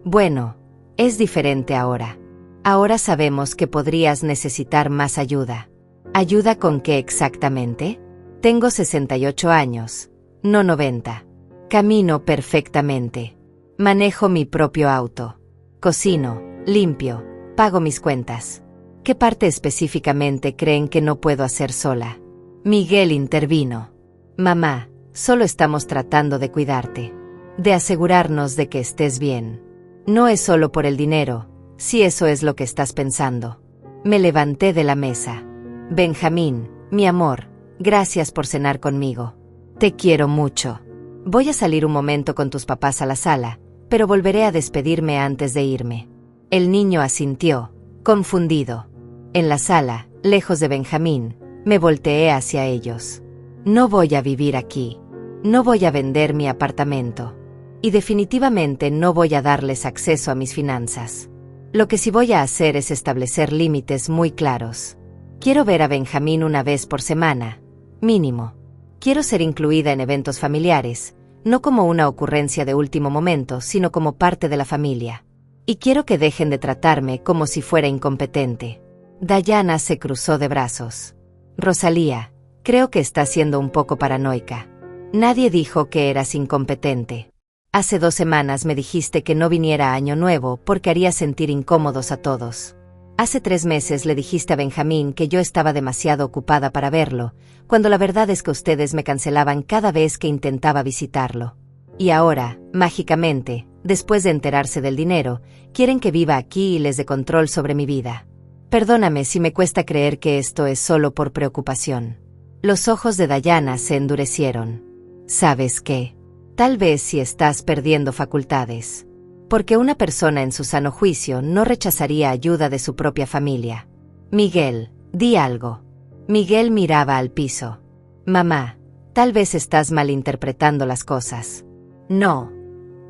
Bueno, es diferente ahora. Ahora sabemos que podrías necesitar más ayuda. ¿Ayuda con qué exactamente? Tengo 68 años, no 90. Camino perfectamente. Manejo mi propio auto. Cocino, limpio, pago mis cuentas. ¿Qué parte específicamente creen que no puedo hacer sola? Miguel intervino. Mamá, solo estamos tratando de cuidarte. De asegurarnos de que estés bien. No es solo por el dinero, si eso es lo que estás pensando. Me levanté de la mesa. Benjamín, mi amor, gracias por cenar conmigo. Te quiero mucho. Voy a salir un momento con tus papás a la sala, pero volveré a despedirme antes de irme. El niño asintió, confundido. En la sala, lejos de Benjamín, me volteé hacia ellos. No voy a vivir aquí. No voy a vender mi apartamento. Y definitivamente no voy a darles acceso a mis finanzas. Lo que sí voy a hacer es establecer límites muy claros. Quiero ver a Benjamín una vez por semana, mínimo. Quiero ser incluida en eventos familiares, no como una ocurrencia de último momento, sino como parte de la familia. Y quiero que dejen de tratarme como si fuera incompetente. Dayana se cruzó de brazos. Rosalía, creo que estás siendo un poco paranoica. Nadie dijo que eras incompetente. Hace 2 semanas me dijiste que no viniera a Año Nuevo porque haría sentir incómodos a todos. Hace 3 meses le dijiste a Benjamín que yo estaba demasiado ocupada para verlo, cuando la verdad es que ustedes me cancelaban cada vez que intentaba visitarlo. Y ahora, mágicamente, después de enterarse del dinero, quieren que viva aquí y les dé control sobre mi vida. Perdóname si me cuesta creer que esto es solo por preocupación. Los ojos de Diana se endurecieron. ¿Sabes qué? Tal vez si estás perdiendo facultades. Porque una persona en su sano juicio no rechazaría ayuda de su propia familia. Miguel, di algo. Miguel miraba al piso. Mamá, tal vez estás malinterpretando las cosas. No.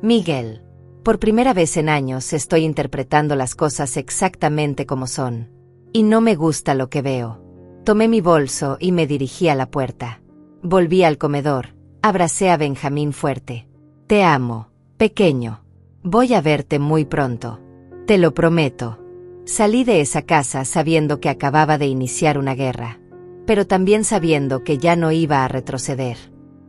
Miguel. Por primera vez en años estoy interpretando las cosas exactamente como son. Y no me gusta lo que veo. Tomé mi bolso y me dirigí a la puerta. Volví al comedor, abracé a Benjamín fuerte. Te amo, pequeño. Voy a verte muy pronto. Te lo prometo. Salí de esa casa sabiendo que acababa de iniciar una guerra. Pero también sabiendo que ya no iba a retroceder.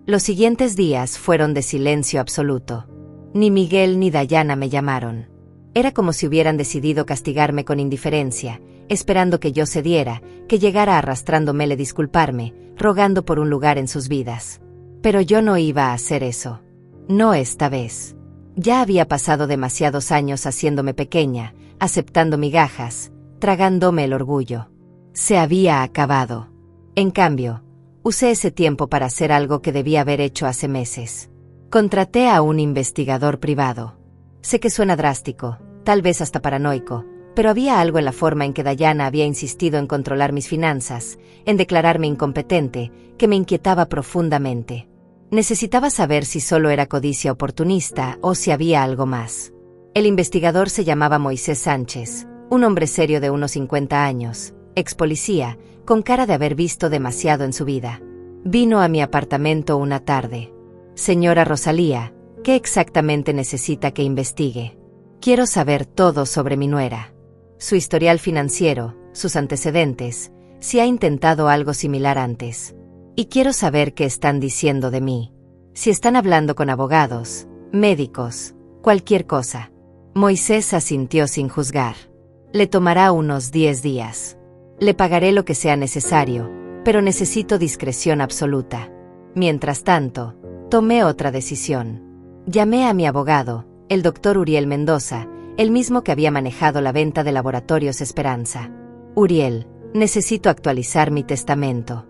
Los siguientes días fueron de silencio absoluto. Ni Miguel ni Diana me llamaron. Era como si hubieran decidido castigarme con indiferencia, esperando que yo cediera, que llegara arrastrándome disculparme, rogando por un lugar en sus vidas. Pero yo no iba a hacer eso. No esta vez. Ya había pasado demasiados años haciéndome pequeña, aceptando migajas, tragándome el orgullo. Se había acabado. En cambio, usé ese tiempo para hacer algo que debía haber hecho hace meses. Contraté a un investigador privado. Sé que suena drástico, tal vez hasta paranoico, pero había algo en la forma en que Diana había insistido en controlar mis finanzas, en declararme incompetente, que me inquietaba profundamente. Necesitaba saber si solo era codicia oportunista o si había algo más. El investigador se llamaba Moisés Sánchez, un hombre serio de unos 50 años, ex policía, con cara de haber visto demasiado en su vida. Vino a mi apartamento una tarde. Señora Rosalía, ¿qué exactamente necesita que investigue? Quiero saber todo sobre mi nuera. Su historial financiero, sus antecedentes, si ha intentado algo similar antes. Y quiero saber qué están diciendo de mí. Si están hablando con abogados, médicos, cualquier cosa. Moisés asintió sin juzgar. Le tomará unos 10 días. Le pagaré lo que sea necesario, pero necesito discreción absoluta. Mientras tanto, tomé otra decisión. Llamé a mi abogado, el doctor Uriel Mendoza, el mismo que había manejado la venta de Laboratorios Esperanza. Uriel, necesito actualizar mi testamento.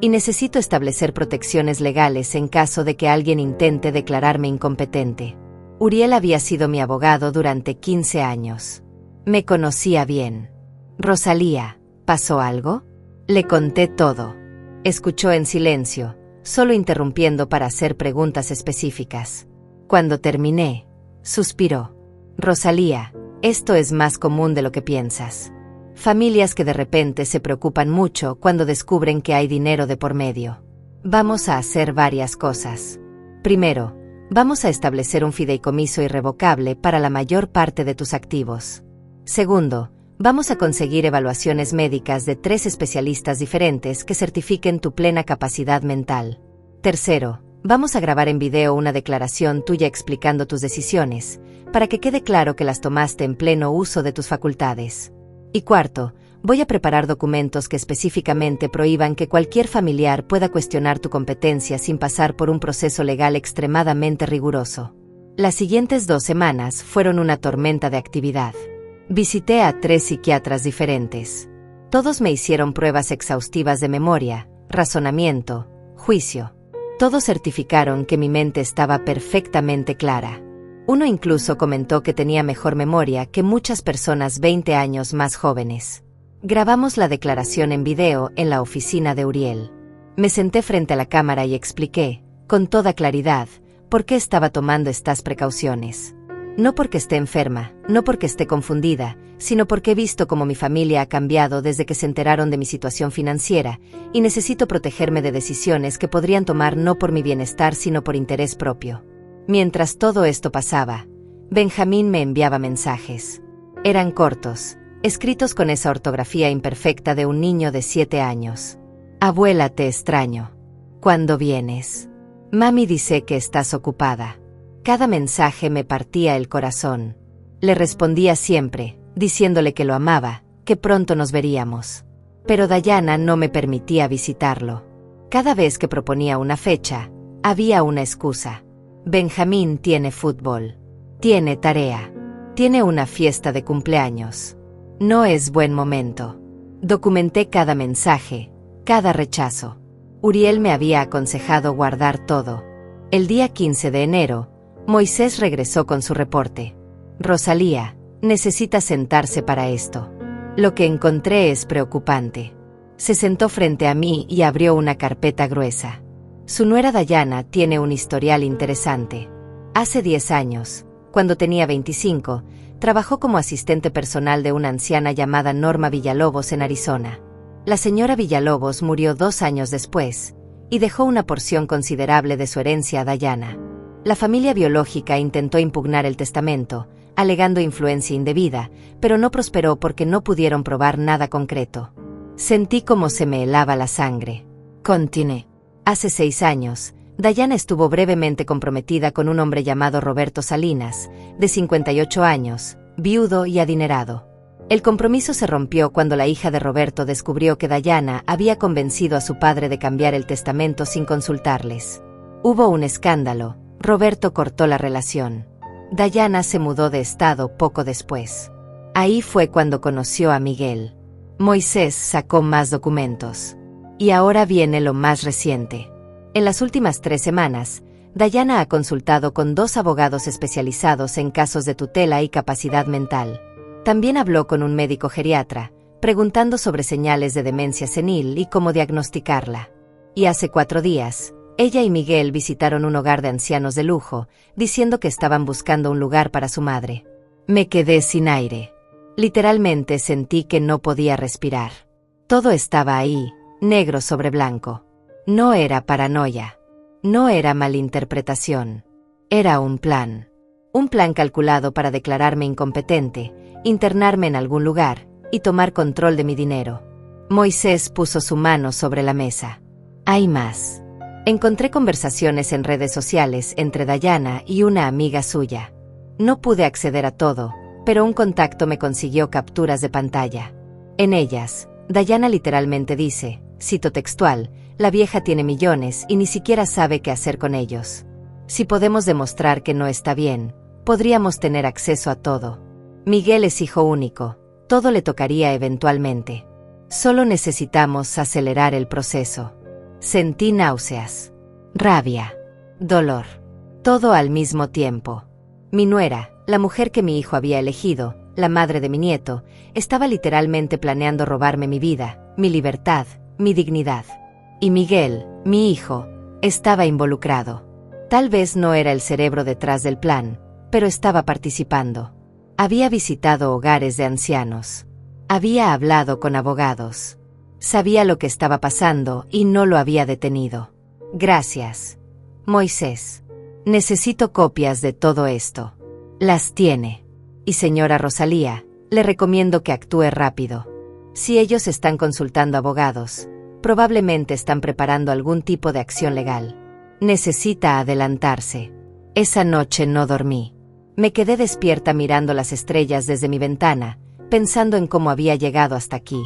Y necesito establecer protecciones legales en caso de que alguien intente declararme incompetente. Uriel había sido mi abogado durante 15 años. Me conocía bien. Rosalía, ¿pasó algo? Le conté todo. Escuchó en silencio, solo interrumpiendo para hacer preguntas específicas. Cuando terminé, suspiró. Rosalía, esto es más común de lo que piensas. Familias que de repente se preocupan mucho cuando descubren que hay dinero de por medio. Vamos a hacer varias cosas. Primero, vamos a establecer un fideicomiso irrevocable para la mayor parte de tus activos. Segundo, vamos a conseguir evaluaciones médicas de 3 especialistas diferentes que certifiquen tu plena capacidad mental. Tercero, vamos a grabar en video una declaración tuya explicando tus decisiones, para que quede claro que las tomaste en pleno uso de tus facultades. Y cuarto, voy a preparar documentos que específicamente prohíban que cualquier familiar pueda cuestionar tu competencia sin pasar por un proceso legal extremadamente riguroso. Las siguientes 2 semanas fueron una tormenta de actividad. Visité a 3 psiquiatras diferentes. Todos me hicieron pruebas exhaustivas de memoria, razonamiento, juicio. Todos certificaron que mi mente estaba perfectamente clara. Uno incluso comentó que tenía mejor memoria que muchas personas 20 años más jóvenes. Grabamos la declaración en video en la oficina de Uriel. Me senté frente a la cámara y expliqué, con toda claridad, por qué estaba tomando estas precauciones. No porque esté enferma, no porque esté confundida, sino porque he visto cómo mi familia ha cambiado desde que se enteraron de mi situación financiera, y necesito protegerme de decisiones que podrían tomar no por mi bienestar sino por interés propio. Mientras todo esto pasaba, Benjamín me enviaba mensajes. Eran cortos, escritos con esa ortografía imperfecta de un niño de 7 años. Abuela, te extraño. ¿Cuándo vienes? Mami dice que estás ocupada. Cada mensaje me partía el corazón. Le respondía siempre, diciéndole que lo amaba, que pronto nos veríamos. Pero Diana no me permitía visitarlo. Cada vez que proponía una fecha, había una excusa. Benjamín tiene fútbol. Tiene tarea. Tiene una fiesta de cumpleaños. No es buen momento. Documenté cada mensaje, cada rechazo. Uriel me había aconsejado guardar todo. El día 15 de enero, Moisés regresó con su reporte. Rosalía, necesita sentarse para esto. Lo que encontré es preocupante. Se sentó frente a mí y abrió una carpeta gruesa. Su nuera Dayana tiene un historial interesante. Hace 10 años, cuando tenía 25, trabajó como asistente personal de una anciana llamada Norma Villalobos en Arizona. La señora Villalobos murió 2 años después, y dejó una porción considerable de su herencia a Dayana. La familia biológica intentó impugnar el testamento, alegando influencia indebida, pero no prosperó porque no pudieron probar nada concreto. Sentí como se me helaba la sangre. Continué. Hace 6 años, Dayana estuvo brevemente comprometida con un hombre llamado Roberto Salinas, de 58 años, viudo y adinerado. El compromiso se rompió cuando la hija de Roberto descubrió que Dayana había convencido a su padre de cambiar el testamento sin consultarles. Hubo un escándalo. Roberto cortó la relación. Dayana se mudó de estado poco después. Ahí fue cuando conoció a Miguel. Moisés sacó más documentos. Y ahora viene lo más reciente. En las últimas 3 semanas, Dayana ha consultado con 2 abogados especializados en casos de tutela y capacidad mental. También habló con un médico geriatra, preguntando sobre señales de demencia senil y cómo diagnosticarla. Y hace 4 días, ella y Miguel visitaron un hogar de ancianos de lujo, diciendo que estaban buscando un lugar para su madre. Me quedé sin aire. Literalmente sentí que no podía respirar. Todo estaba ahí, negro sobre blanco. No era paranoia. No era malinterpretación. Era un plan. Un plan calculado para declararme incompetente, internarme en algún lugar y tomar control de mi dinero. Moisés puso su mano sobre la mesa. Hay más. Encontré conversaciones en redes sociales entre Dayana y una amiga suya. No pude acceder a todo, pero un contacto me consiguió capturas de pantalla. En ellas, Dayana literalmente dice, cito textual, la vieja tiene millones y ni siquiera sabe qué hacer con ellos. Si podemos demostrar que no está bien, podríamos tener acceso a todo. Miguel es hijo único, todo le tocaría eventualmente. Solo necesitamos acelerar el proceso. Sentí náuseas, rabia, dolor, todo al mismo tiempo. Mi nuera, la mujer que mi hijo había elegido, la madre de mi nieto, estaba literalmente planeando robarme mi vida, mi libertad, mi dignidad. Y Miguel, mi hijo, estaba involucrado. Tal vez no era el cerebro detrás del plan, pero estaba participando. Había visitado hogares de ancianos. Había hablado con abogados. Sabía lo que estaba pasando y no lo había detenido. Gracias, Moisés. Necesito copias de todo esto. Las tiene. Y señora Rosalía, le recomiendo que actúe rápido. Si ellos están consultando abogados, probablemente están preparando algún tipo de acción legal. Necesita adelantarse. Esa noche no dormí. Me quedé despierta mirando las estrellas desde mi ventana, pensando en cómo había llegado hasta aquí.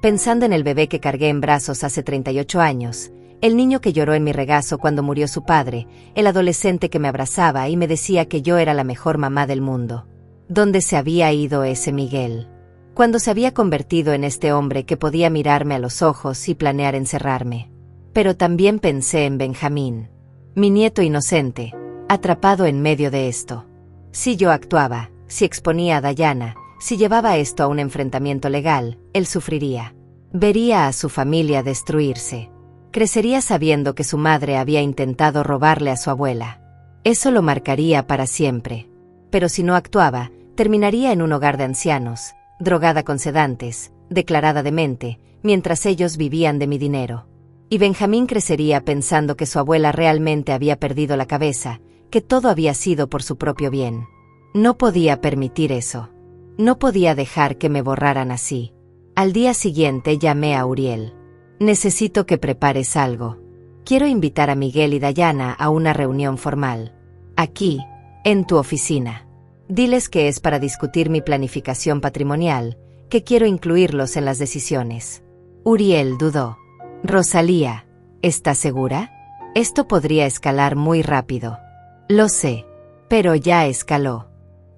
Pensando en el bebé que cargué en brazos hace 38 años, el niño que lloró en mi regazo cuando murió su padre, el adolescente que me abrazaba y me decía que yo era la mejor mamá del mundo. ¿Dónde se había ido ese Miguel? Cuando se había convertido en este hombre que podía mirarme a los ojos y planear encerrarme. Pero también pensé en Benjamín, mi nieto inocente, atrapado en medio de esto. Si yo actuaba, si exponía a Dayana, si llevaba esto a un enfrentamiento legal, él sufriría. Vería a su familia destruirse. Crecería sabiendo que su madre había intentado robarle a su abuela. Eso lo marcaría para siempre. Pero si no actuaba, terminaría en un hogar de ancianos, drogada con sedantes, declarada demente, mientras ellos vivían de mi dinero. Y Benjamín crecería pensando que su abuela realmente había perdido la cabeza, que todo había sido por su propio bien. No podía permitir eso. No podía dejar que me borraran así. Al día siguiente llamé a Uriel. Necesito que prepares algo. Quiero invitar a Miguel y Dayana a una reunión formal. Aquí, en tu oficina. Diles que es para discutir mi planificación patrimonial, que quiero incluirlos en las decisiones. Uriel dudó. Rosalía, ¿estás segura? Esto podría escalar muy rápido. Lo sé. Pero ya escaló.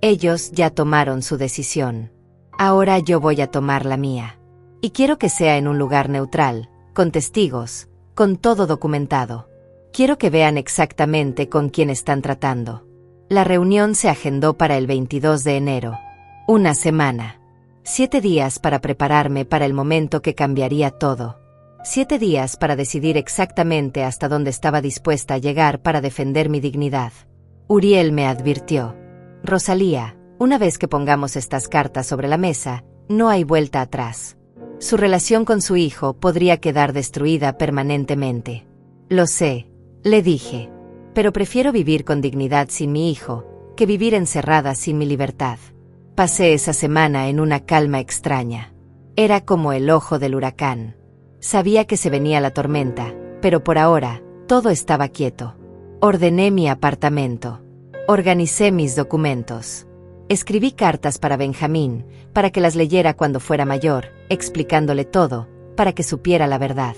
Ellos ya tomaron su decisión. Ahora yo voy a tomar la mía. Y quiero que sea en un lugar neutral, con testigos, con todo documentado. Quiero que vean exactamente con quién están tratando. La reunión se agendó para el 22 de enero. Una semana. 7 días para prepararme para el momento que cambiaría todo. 7 días para decidir exactamente hasta dónde estaba dispuesta a llegar para defender mi dignidad. Uriel me advirtió. Rosalía, una vez que pongamos estas cartas sobre la mesa, no hay vuelta atrás. Su relación con su hijo podría quedar destruida permanentemente. Lo sé, le dije. Pero prefiero vivir con dignidad sin mi hijo, que vivir encerrada sin mi libertad. Pasé esa semana en una calma extraña. Era como el ojo del huracán. Sabía que se venía la tormenta, pero por ahora, todo estaba quieto. Ordené mi apartamento. Organicé mis documentos. Escribí cartas para Benjamín, para que las leyera cuando fuera mayor, explicándole todo, para que supiera la verdad.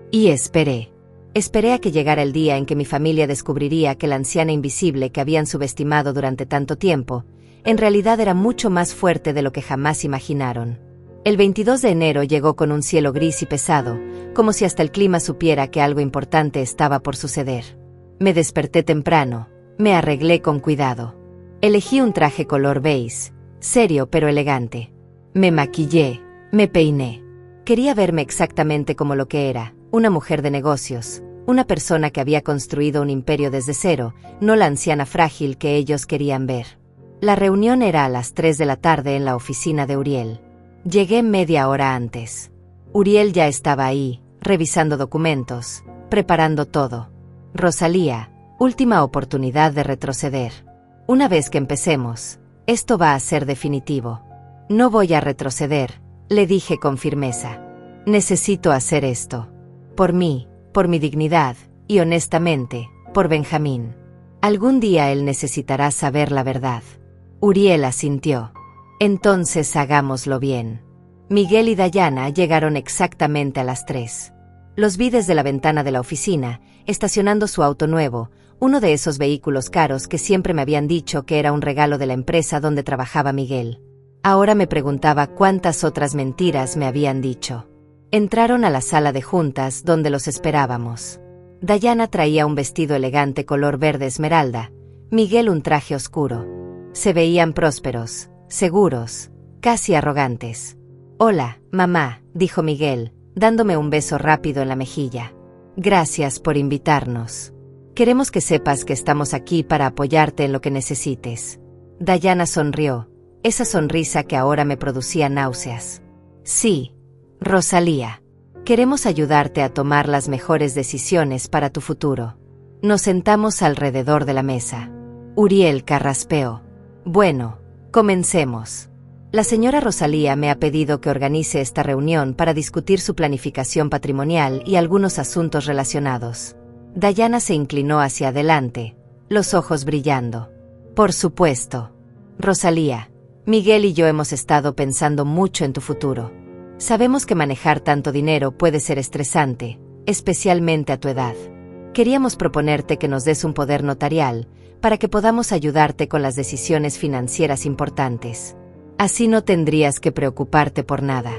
Y esperé. Esperé a que llegara el día en que mi familia descubriría que la anciana invisible que habían subestimado durante tanto tiempo, en realidad era mucho más fuerte de lo que jamás imaginaron. El 22 de enero llegó con un cielo gris y pesado, como si hasta el clima supiera que algo importante estaba por suceder. Me desperté temprano, me arreglé con cuidado. Elegí un traje color beige, serio pero elegante. Me maquillé, me peiné. Quería verme exactamente como lo que era, una mujer de negocios, una persona que había construido un imperio desde cero, no la anciana frágil que ellos querían ver. La reunión era a las 3 de la tarde en la oficina de Uriel. Llegué media hora antes. Uriel ya estaba ahí, revisando documentos, preparando todo. Rosalía, última oportunidad de retroceder. Una vez que empecemos, esto va a ser definitivo. No voy a retroceder, le dije con firmeza. Necesito hacer esto. Por mí, por mi dignidad, y honestamente, por Benjamín. Algún día él necesitará saber la verdad. Uriel asintió. Entonces hagámoslo bien. Miguel y Dayana llegaron exactamente a las 3. Los vi desde la ventana de la oficina, estacionando su auto nuevo, uno de esos vehículos caros que siempre me habían dicho que era un regalo de la empresa donde trabajaba Miguel. Ahora me preguntaba cuántas otras mentiras me habían dicho. Entraron a la sala de juntas donde los esperábamos. Dayana traía un vestido elegante color verde esmeralda, Miguel un traje oscuro. Se veían prósperos, seguros, casi arrogantes. «Hola, mamá», dijo Miguel, dándome un beso rápido en la mejilla. «Gracias por invitarnos. Queremos que sepas que estamos aquí para apoyarte en lo que necesites». Dayana sonrió, esa sonrisa que ahora me producía náuseas. «Sí, Rosalía. Queremos ayudarte a tomar las mejores decisiones para tu futuro». Nos sentamos alrededor de la mesa. Uriel carraspeó. «Bueno, comencemos. La señora Rosalía me ha pedido que organice esta reunión para discutir su planificación patrimonial y algunos asuntos relacionados». Dayana se inclinó hacia adelante, los ojos brillando. «Por supuesto. Rosalía, Miguel y yo hemos estado pensando mucho en tu futuro. Sabemos que manejar tanto dinero puede ser estresante, especialmente a tu edad. Queríamos proponerte que nos des un poder notarial para que podamos ayudarte con las decisiones financieras importantes. Así no tendrías que preocuparte por nada».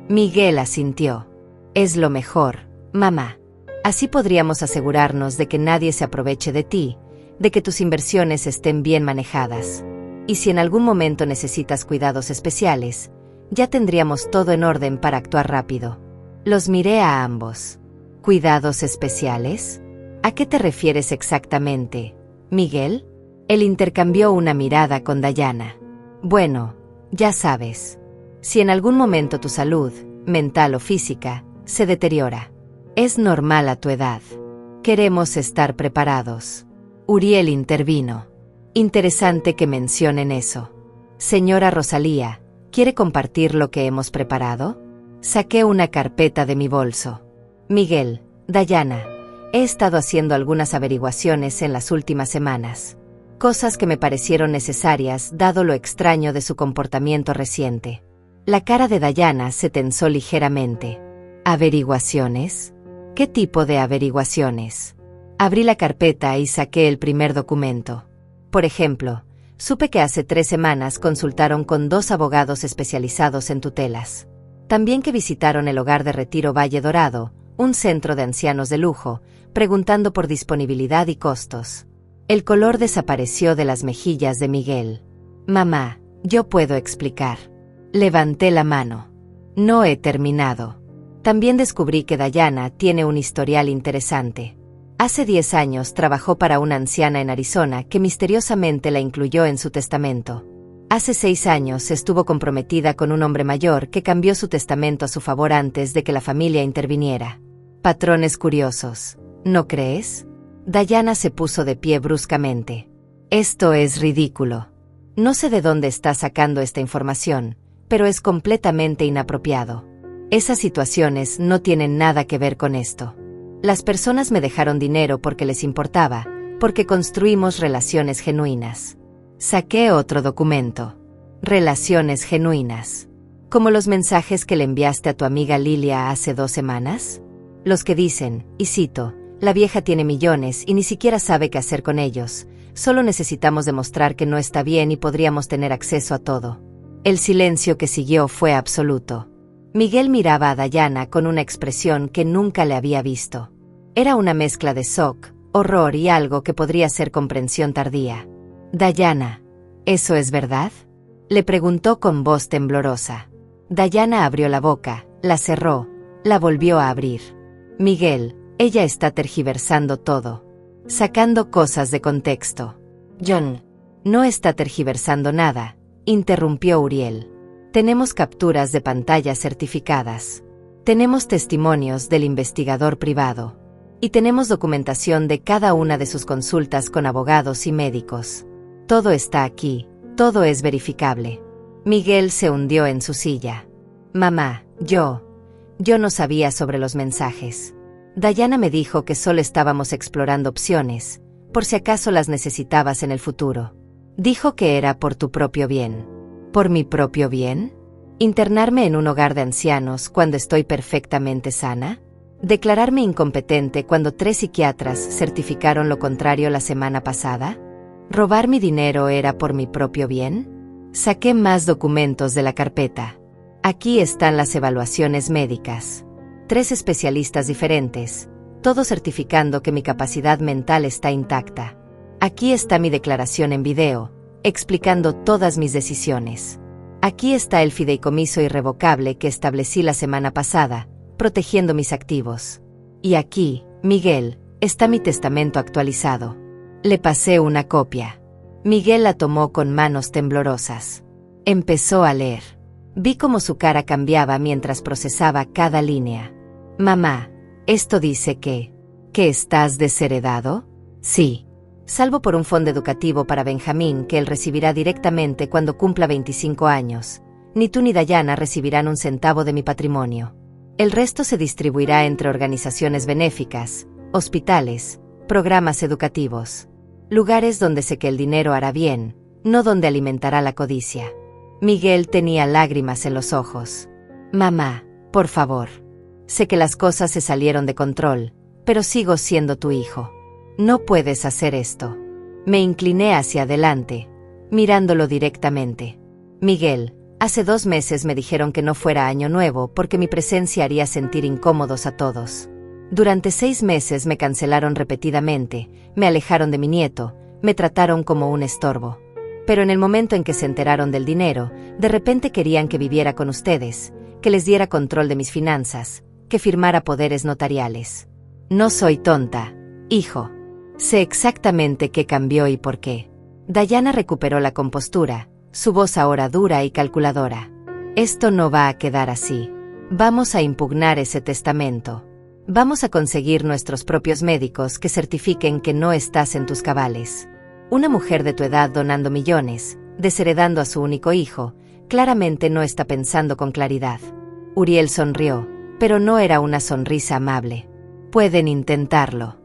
Miguel asintió. «Es lo mejor, mamá. Así podríamos asegurarnos de que nadie se aproveche de ti, de que tus inversiones estén bien manejadas. Y si en algún momento necesitas cuidados especiales, ya tendríamos todo en orden para actuar rápido». Los miré a ambos. «¿Cuidados especiales? ¿A qué te refieres exactamente, Miguel?» Él intercambió una mirada con Dayana. «Bueno, ya sabes. Si en algún momento tu salud, mental o física, se deteriora. Es normal a tu edad. Queremos estar preparados». Uriel intervino. «Interesante que mencionen eso. Señora Rosalía, ¿quiere compartir lo que hemos preparado?» Saqué una carpeta de mi bolso. «Miguel, Dayana, he estado haciendo algunas averiguaciones en las últimas semanas. Cosas que me parecieron necesarias dado lo extraño de su comportamiento reciente». La cara de Dayana se tensó ligeramente. «¿Averiguaciones? ¿Qué tipo de averiguaciones?». Abrí la carpeta y saqué el primer documento. Por ejemplo, supe que hace 3 semanas consultaron con 2 abogados especializados en tutelas. También que visitaron el hogar de retiro Valle Dorado, un centro de ancianos de lujo, preguntando por disponibilidad y costos. El color desapareció de las mejillas de Miguel. Mamá, yo puedo explicar. Levanté la mano. No he terminado. También descubrí que Dayana tiene un historial interesante. Hace 10 años trabajó para una anciana en Arizona que misteriosamente la incluyó en su testamento. Hace 6 años estuvo comprometida con un hombre mayor que cambió su testamento a su favor antes de que la familia interviniera. Patrones curiosos, ¿no crees? Dayana se puso de pie bruscamente. Esto es ridículo. No sé de dónde está sacando esta información, pero es completamente inapropiado. Esas situaciones no tienen nada que ver con esto. Las personas me dejaron dinero porque les importaba, porque construimos relaciones genuinas. Saqué otro documento. Relaciones genuinas. ¿Como los mensajes que le enviaste a tu amiga Lilia hace 2 semanas? Los que dicen, y cito, la vieja tiene millones y ni siquiera sabe qué hacer con ellos. Solo necesitamos demostrar que no está bien y podríamos tener acceso a todo. El silencio que siguió fue absoluto. Miguel miraba a Dayana con una expresión que nunca le había visto. Era una mezcla de shock, horror y algo que podría ser comprensión tardía. Dayana, ¿eso es verdad? Le preguntó con voz temblorosa. Dayana abrió la boca, la cerró, la volvió a abrir. Miguel, ella está tergiversando todo. Sacando cosas de contexto. John, no está tergiversando nada, interrumpió Uriel. Tenemos capturas de pantalla certificadas. Tenemos testimonios del investigador privado. Y tenemos documentación de cada una de sus consultas con abogados y médicos. Todo está aquí, todo es verificable. Miguel se hundió en su silla. Mamá, yo no sabía sobre los mensajes. Dayana me dijo que solo estábamos explorando opciones, por si acaso las necesitabas en el futuro. Dijo que era por tu propio bien. ¿Por mi propio bien? ¿Internarme en un hogar de ancianos cuando estoy perfectamente sana? ¿Declararme incompetente cuando 3 psiquiatras certificaron lo contrario la semana pasada? ¿Robar mi dinero era por mi propio bien? Saqué más documentos de la carpeta. Aquí están las evaluaciones médicas. 3 especialistas diferentes, todos certificando que mi capacidad mental está intacta. Aquí está mi declaración en video, explicando todas mis decisiones. Aquí está el fideicomiso irrevocable que establecí la semana pasada, protegiendo mis activos. Y aquí, Miguel, está mi testamento actualizado. Le pasé una copia. Miguel la tomó con manos temblorosas. Empezó a leer. Vi cómo su cara cambiaba mientras procesaba cada línea. Mamá, ¿esto dice que estás desheredado? Sí. Salvo por un fondo educativo para Benjamín que él recibirá directamente cuando cumpla 25 años. Ni tú ni Dayana recibirán un centavo de mi patrimonio. El resto se distribuirá entre organizaciones benéficas, hospitales, programas educativos. Lugares donde sé que el dinero hará bien, no donde alimentará la codicia. Miguel tenía lágrimas en los ojos. Mamá, por favor. Sé que las cosas se salieron de control, pero sigo siendo tu hijo. No puedes hacer esto. Me incliné hacia adelante, mirándolo directamente. Miguel, hace 2 meses me dijeron que no fuera Año Nuevo porque mi presencia haría sentir incómodos a todos. Durante 6 meses me cancelaron repetidamente, me alejaron de mi nieto, me trataron como un estorbo. Pero en el momento en que se enteraron del dinero, de repente querían que viviera con ustedes, que les diera control de mis finanzas, que firmara poderes notariales. No soy tonta, hijo. Sé exactamente qué cambió y por qué. Dayana recuperó la compostura, su voz ahora dura y calculadora. Esto no va a quedar así. Vamos a impugnar ese testamento. Vamos a conseguir nuestros propios médicos que certifiquen que no estás en tus cabales. Una mujer de tu edad donando millones, desheredando a su único hijo, claramente no está pensando con claridad. Uriel sonrió, pero no era una sonrisa amable. Pueden intentarlo.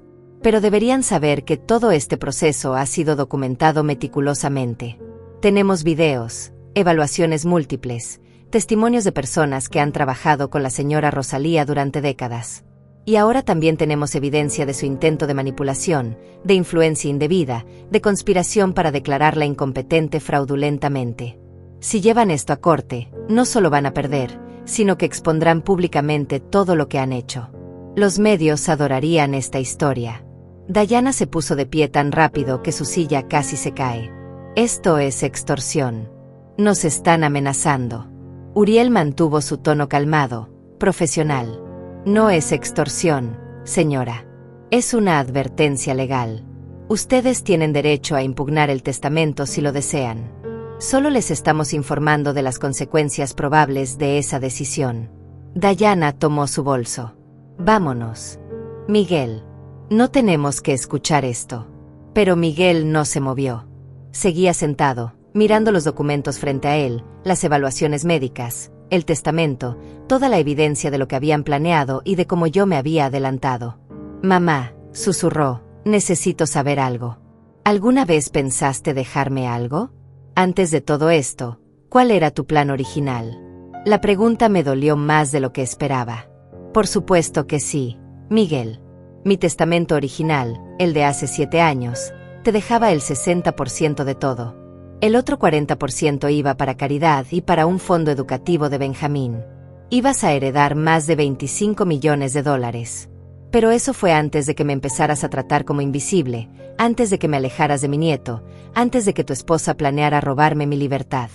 Pero deberían saber que todo este proceso ha sido documentado meticulosamente. Tenemos videos, evaluaciones múltiples, testimonios de personas que han trabajado con la señora Rosalía durante décadas. Y ahora también tenemos evidencia de su intento de manipulación, de influencia indebida, de conspiración para declararla incompetente fraudulentamente. Si llevan esto a corte, no solo van a perder, sino que expondrán públicamente todo lo que han hecho. Los medios adorarían esta historia. Diana se puso de pie tan rápido que su silla casi se cae. Esto es extorsión. Nos están amenazando. Uriel mantuvo su tono calmado, profesional. No es extorsión, señora. Es una advertencia legal. Ustedes tienen derecho a impugnar el testamento si lo desean. Solo les estamos informando de las consecuencias probables de esa decisión. Diana tomó su bolso. Vámonos. Miguel. No tenemos que escuchar esto. Pero Miguel no se movió. Seguía sentado, mirando los documentos frente a él, las evaluaciones médicas, el testamento, toda la evidencia de lo que habían planeado y de cómo yo me había adelantado. Mamá, susurró, necesito saber algo. ¿Alguna vez pensaste dejarme algo? Antes de todo esto, ¿cuál era tu plan original? La pregunta me dolió más de lo que esperaba. Por supuesto que sí, Miguel. Mi testamento original, el de hace 7 años, te dejaba el 60% de todo. El otro 40% iba para caridad y para un fondo educativo de Benjamín. Ibas a heredar más de $25 millones. Pero eso fue antes de que me empezaras a tratar como invisible, antes de que me alejaras de mi nieto, antes de que tu esposa planeara robarme mi libertad.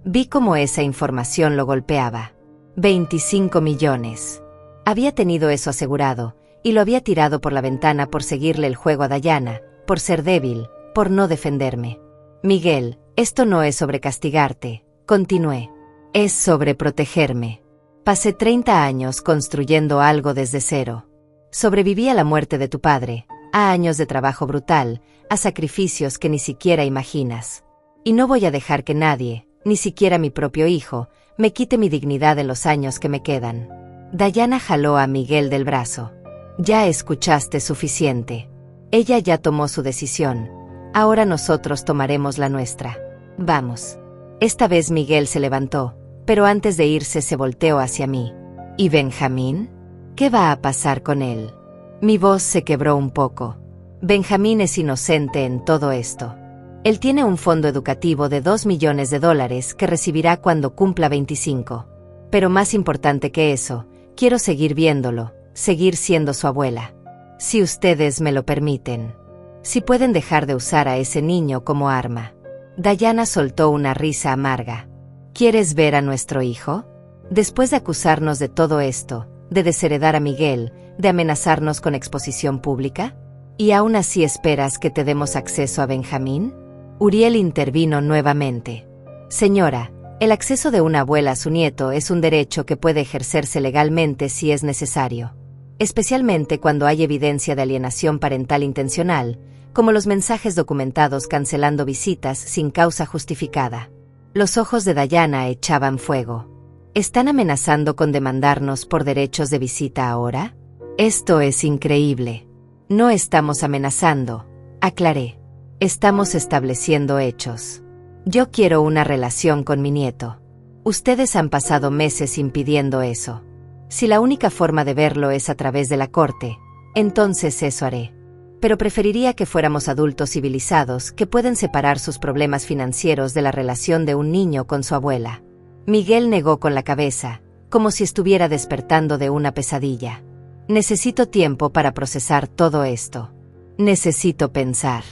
Vi cómo esa información lo golpeaba. 25 millones. Había tenido eso asegurado, y lo había tirado por la ventana por seguirle el juego a Diana, por ser débil, por no defenderme. Miguel, esto no es sobre castigarte, continué. Es sobre protegerme. Pasé 30 años construyendo algo desde cero. Sobreviví a la muerte de tu padre, a años de trabajo brutal, a sacrificios que ni siquiera imaginas. Y no voy a dejar que nadie, ni siquiera mi propio hijo, me quite mi dignidad en los años que me quedan. Diana jaló a Miguel del brazo. Ya escuchaste suficiente. Ella ya tomó su decisión. Ahora nosotros tomaremos la nuestra. Vamos. Esta vez Miguel se levantó, pero antes de irse se volteó hacia mí. ¿Y Benjamín? ¿Qué va a pasar con él? Mi voz se quebró un poco. Benjamín es inocente en todo esto. Él tiene un fondo educativo de $2 millones que recibirá cuando cumpla 25. Pero más importante que eso, quiero seguir viéndolo, seguir siendo su abuela. Si ustedes me lo permiten. Si pueden dejar de usar a ese niño como arma. Diana soltó una risa amarga. ¿Quieres ver a nuestro hijo? Después de acusarnos de todo esto, de desheredar a Miguel, de amenazarnos con exposición pública? ¿Y aún así esperas que te demos acceso a Benjamín? Uriel intervino nuevamente. Señora, el acceso de una abuela a su nieto es un derecho que puede ejercerse legalmente si es necesario. Especialmente cuando hay evidencia de alienación parental intencional, como los mensajes documentados cancelando visitas sin causa justificada. Los ojos de Diana echaban fuego. ¿Están amenazando con demandarnos por derechos de visita ahora? Esto es increíble. No estamos amenazando, aclaré. Estamos estableciendo hechos. Yo quiero una relación con mi nieto. Ustedes han pasado meses impidiendo eso. Si la única forma de verlo es a través de la corte, entonces eso haré. Pero preferiría que fuéramos adultos civilizados que pueden separar sus problemas financieros de la relación de un niño con su abuela. Miguel negó con la cabeza, como si estuviera despertando de una pesadilla. Necesito tiempo para procesar todo esto. Necesito pensar.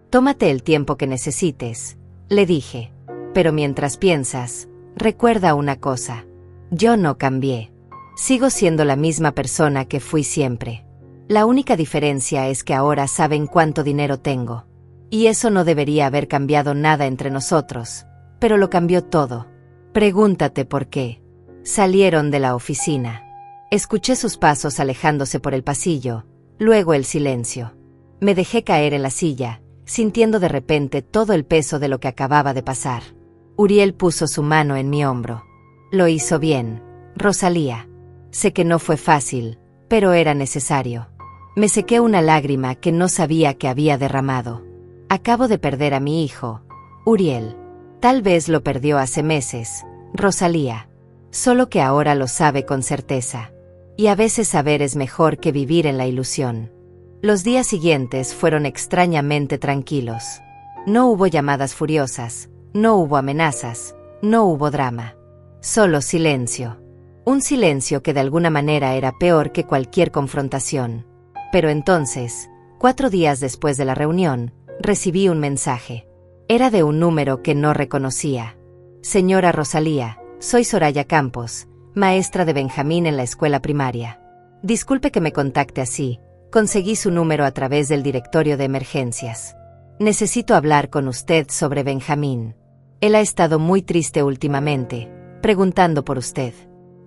Tómate el tiempo que necesites, le dije. Pero mientras piensas, recuerda una cosa. Yo no cambié. Sigo siendo la misma persona que fui siempre. La única diferencia es que ahora saben cuánto dinero tengo. Y eso no debería haber cambiado nada entre nosotros, pero lo cambió todo. Pregúntate por qué. Salieron de la oficina. Escuché sus pasos alejándose por el pasillo, luego el silencio. Me dejé caer en la silla, sintiendo de repente todo el peso de lo que acababa de pasar. Uriel puso su mano en mi hombro. Lo hizo bien, Rosalía. Sé que no fue fácil, pero era necesario. Me sequé una lágrima que no sabía que había derramado. Acabo de perder a mi hijo, Uriel. Tal vez lo perdió hace meses, Rosalía. Solo que ahora lo sabe con certeza. Y a veces saber es mejor que vivir en la ilusión. Los días siguientes fueron extrañamente tranquilos. No hubo llamadas furiosas, no hubo amenazas, no hubo drama. Solo silencio. Un silencio que de alguna manera era peor que cualquier confrontación. Pero entonces, 4 días después de la reunión, recibí un mensaje. Era de un número que no reconocía. Señora Rosalía, soy Soraya Campos, maestra de Benjamín en la escuela primaria. Disculpe que me contacte así, conseguí su número a través del directorio de emergencias. Necesito hablar con usted sobre Benjamín. Él ha estado muy triste últimamente, preguntando por usted.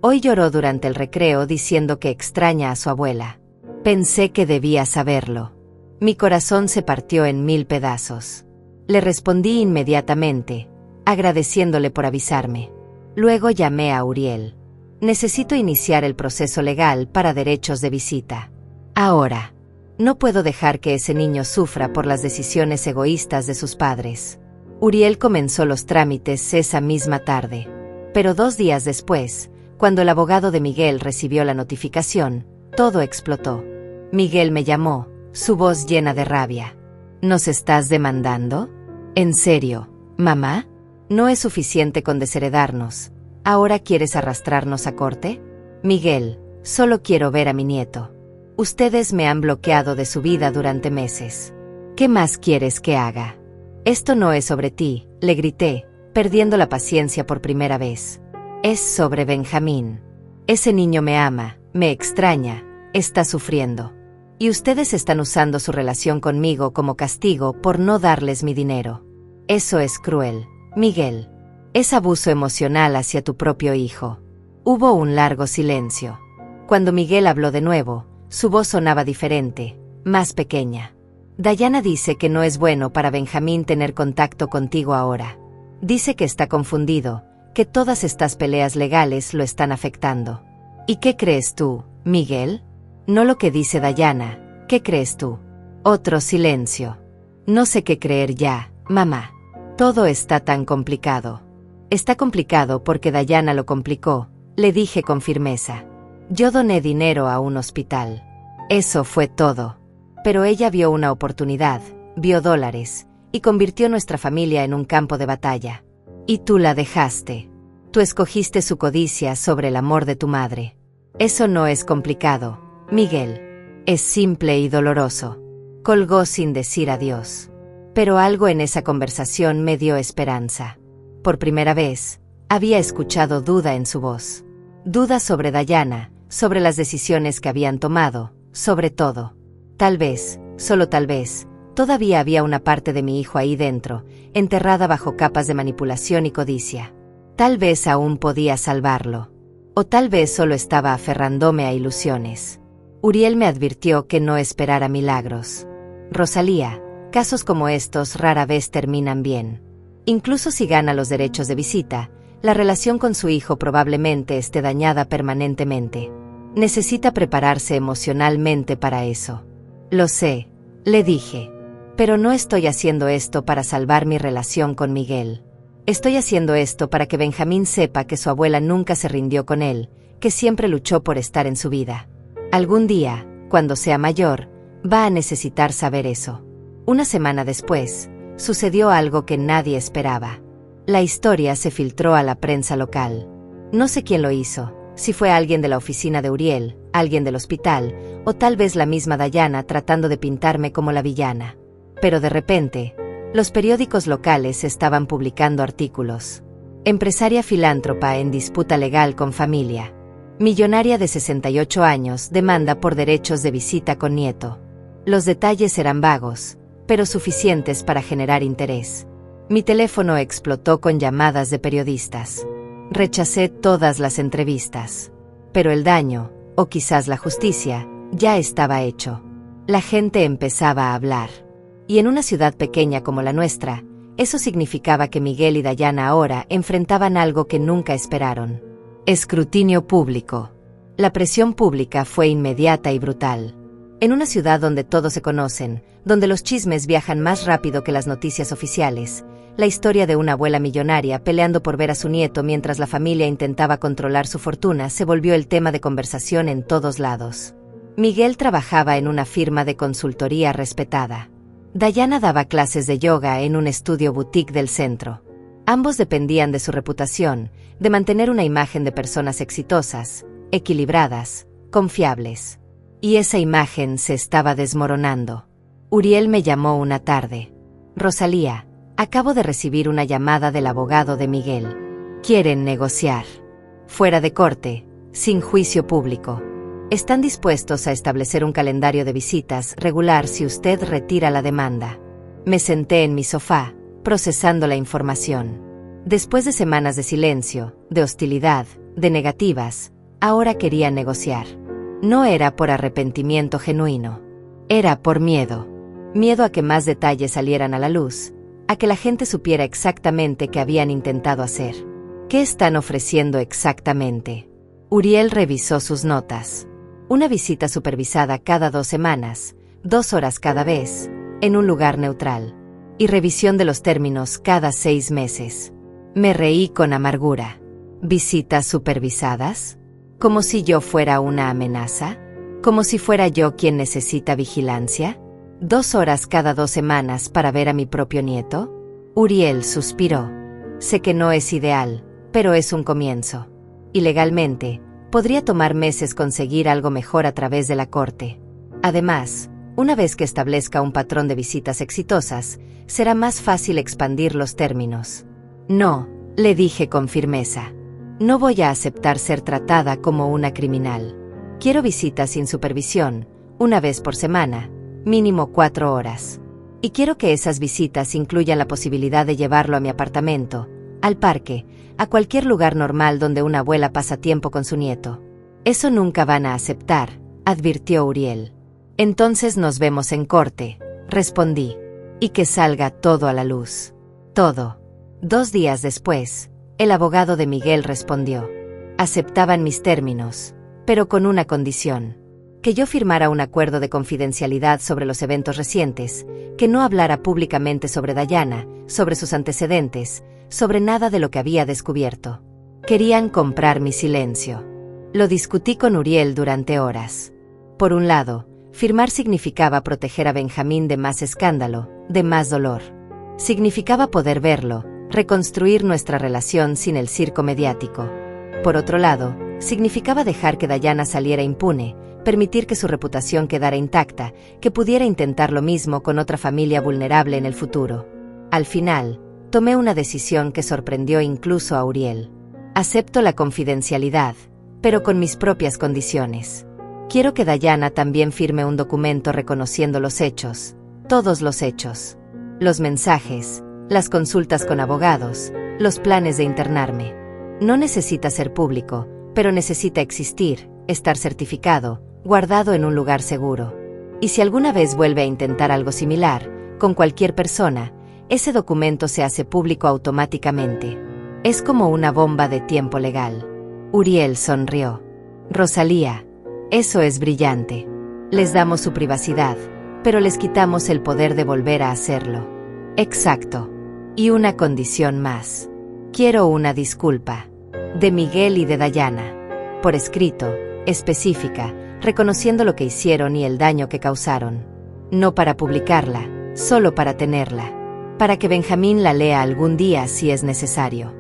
Hoy lloró durante el recreo diciendo que extraña a su abuela. Pensé que debía saberlo. Mi corazón se partió en 1000 pedazos. Le respondí inmediatamente, agradeciéndole por avisarme. Luego llamé a Uriel. Necesito iniciar el proceso legal para derechos de visita. Ahora. No puedo dejar que ese niño sufra por las decisiones egoístas de sus padres. Uriel comenzó los trámites esa misma tarde. Pero 2 días después, cuando el abogado de Miguel recibió la notificación, todo explotó. Miguel me llamó, su voz llena de rabia. ¿Nos estás demandando? ¿En serio, mamá? No es suficiente con desheredarnos. ¿Ahora quieres arrastrarnos a corte? Miguel, solo quiero ver a mi nieto. Ustedes me han bloqueado de su vida durante meses. ¿Qué más quieres que haga? Esto no es sobre ti, le grité, perdiendo la paciencia por primera vez. Es sobre Benjamín. Ese niño me ama, me extraña, está sufriendo. Y ustedes están usando su relación conmigo como castigo por no darles mi dinero. Eso es cruel, Miguel. Es abuso emocional hacia tu propio hijo. Hubo un largo silencio. Cuando Miguel habló de nuevo, su voz sonaba diferente, más pequeña. Dayana dice que no es bueno para Benjamín tener contacto contigo ahora. Dice que está confundido, que todas estas peleas legales lo están afectando. ¿Y qué crees tú, Miguel? No lo que dice Dayana, ¿qué crees tú? Otro silencio. No sé qué creer ya, mamá. Todo está tan complicado. Está complicado porque Dayana lo complicó, le dije con firmeza. Yo doné dinero a un hospital. Eso fue todo. Pero ella vio una oportunidad, vio dólares, y convirtió nuestra familia en un campo de batalla. Y tú la dejaste. Tú escogiste su codicia sobre el amor de tu madre. Eso no es complicado, Miguel. Es simple y doloroso. Colgó sin decir adiós. Pero algo en esa conversación me dio esperanza. Por primera vez, había escuchado duda en su voz. Duda sobre Dayana, sobre las decisiones que habían tomado, sobre todo. Tal vez, solo tal vez, todavía había una parte de mi hijo ahí dentro, enterrada bajo capas de manipulación y codicia. Tal vez aún podía salvarlo. O tal vez solo estaba aferrándome a ilusiones. Uriel me advirtió que no esperara milagros. Rosalía, casos como estos rara vez terminan bien. Incluso si gana los derechos de visita, la relación con su hijo probablemente esté dañada permanentemente. Necesita prepararse emocionalmente para eso. Lo sé, le dije. Pero no estoy haciendo esto para salvar mi relación con Miguel. Estoy haciendo esto para que Benjamín sepa que su abuela nunca se rindió con él, que siempre luchó por estar en su vida. Algún día, cuando sea mayor, va a necesitar saber eso. Una semana después, sucedió algo que nadie esperaba. La historia se filtró a la prensa local. No sé quién lo hizo, si fue alguien de la oficina de Uriel, alguien del hospital, o tal vez la misma Dayana tratando de pintarme como la villana. Pero de repente, los periódicos locales estaban publicando artículos. Empresaria filántropa en disputa legal con familia. Millonaria de 68 años demanda por derechos de visita con nieto. Los detalles eran vagos, pero suficientes para generar interés. Mi teléfono explotó con llamadas de periodistas. Rechacé todas las entrevistas. Pero el daño, o quizás la justicia, ya estaba hecho. La gente empezaba a hablar. Y en una ciudad pequeña como la nuestra, eso significaba que Miguel y Dayana ahora enfrentaban algo que nunca esperaron. Escrutinio público. La presión pública fue inmediata y brutal. En una ciudad donde todos se conocen, donde los chismes viajan más rápido que las noticias oficiales, la historia de una abuela millonaria peleando por ver a su nieto mientras la familia intentaba controlar su fortuna se volvió el tema de conversación en todos lados. Miguel trabajaba en una firma de consultoría respetada. Dayana daba clases de yoga en un estudio boutique del centro. Ambos dependían de su reputación, de mantener una imagen de personas exitosas, equilibradas, confiables. Y esa imagen se estaba desmoronando. Uriel me llamó una tarde. Rosalía, acabo de recibir una llamada del abogado de Miguel. Quieren negociar. Fuera de corte, sin juicio público. Están dispuestos a establecer un calendario de visitas regular si usted retira la demanda. Me senté en mi sofá, procesando la información. Después de semanas de silencio, de hostilidad, de negativas, ahora quería negociar. No era por arrepentimiento genuino. Era por miedo. Miedo a que más detalles salieran a la luz, a que la gente supiera exactamente qué habían intentado hacer. ¿Qué están ofreciendo exactamente? Uriel revisó sus notas. Una visita supervisada cada 2 semanas, 2 horas cada vez, en un lugar neutral. Y revisión de los términos cada 6 meses. Me reí con amargura. ¿Visitas supervisadas? ¿Como si yo fuera una amenaza? ¿Como si fuera yo quien necesita vigilancia? 2 horas cada 2 semanas para ver a mi propio nieto. Uriel suspiró. Sé que no es ideal, pero es un comienzo. Y legalmente, podría tomar meses conseguir algo mejor a través de la corte. Además, una vez que establezca un patrón de visitas exitosas, será más fácil expandir los términos. No, le dije con firmeza. No voy a aceptar ser tratada como una criminal. Quiero visitas sin supervisión, una vez por semana, mínimo 4 horas. Y quiero que esas visitas incluyan la posibilidad de llevarlo a mi apartamento, al parque, a cualquier lugar normal donde una abuela pasa tiempo con su nieto. Eso nunca van a aceptar, advirtió Uriel. Entonces nos vemos en corte, respondí. Y que salga todo a la luz. Todo. 2 días después, el abogado de Miguel respondió. Aceptaban mis términos, pero con una condición. Que yo firmara un acuerdo de confidencialidad sobre los eventos recientes, que no hablara públicamente sobre Dayana, sobre sus antecedentes, sobre nada de lo que había descubierto. Querían comprar mi silencio. Lo discutí con Uriel durante horas. Por un lado, firmar significaba proteger a Benjamín de más escándalo, de más dolor. Significaba poder verlo, reconstruir nuestra relación sin el circo mediático. Por otro lado, significaba dejar que Dayana saliera impune, permitir que su reputación quedara intacta, que pudiera intentar lo mismo con otra familia vulnerable en el futuro. Al final, tomé una decisión que sorprendió incluso a Uriel. Acepto la confidencialidad, pero con mis propias condiciones. Quiero que Dayana también firme un documento reconociendo los hechos, todos los hechos. Los mensajes, las consultas con abogados, los planes de internarme. No necesita ser público, pero necesita existir, estar certificado, guardado en un lugar seguro. Y si alguna vez vuelve a intentar algo similar, con cualquier persona, ese documento se hace público automáticamente. Es como una bomba de tiempo legal. Uriel sonrió. Rosalía, eso es brillante. Les damos su privacidad, pero les quitamos el poder de volver a hacerlo. Exacto. Y una condición más. Quiero una disculpa. De Miguel y de Dayana. Por escrito, específica, reconociendo lo que hicieron y el daño que causaron. No para publicarla, solo para tenerla. Para que Benjamín la lea algún día si es necesario.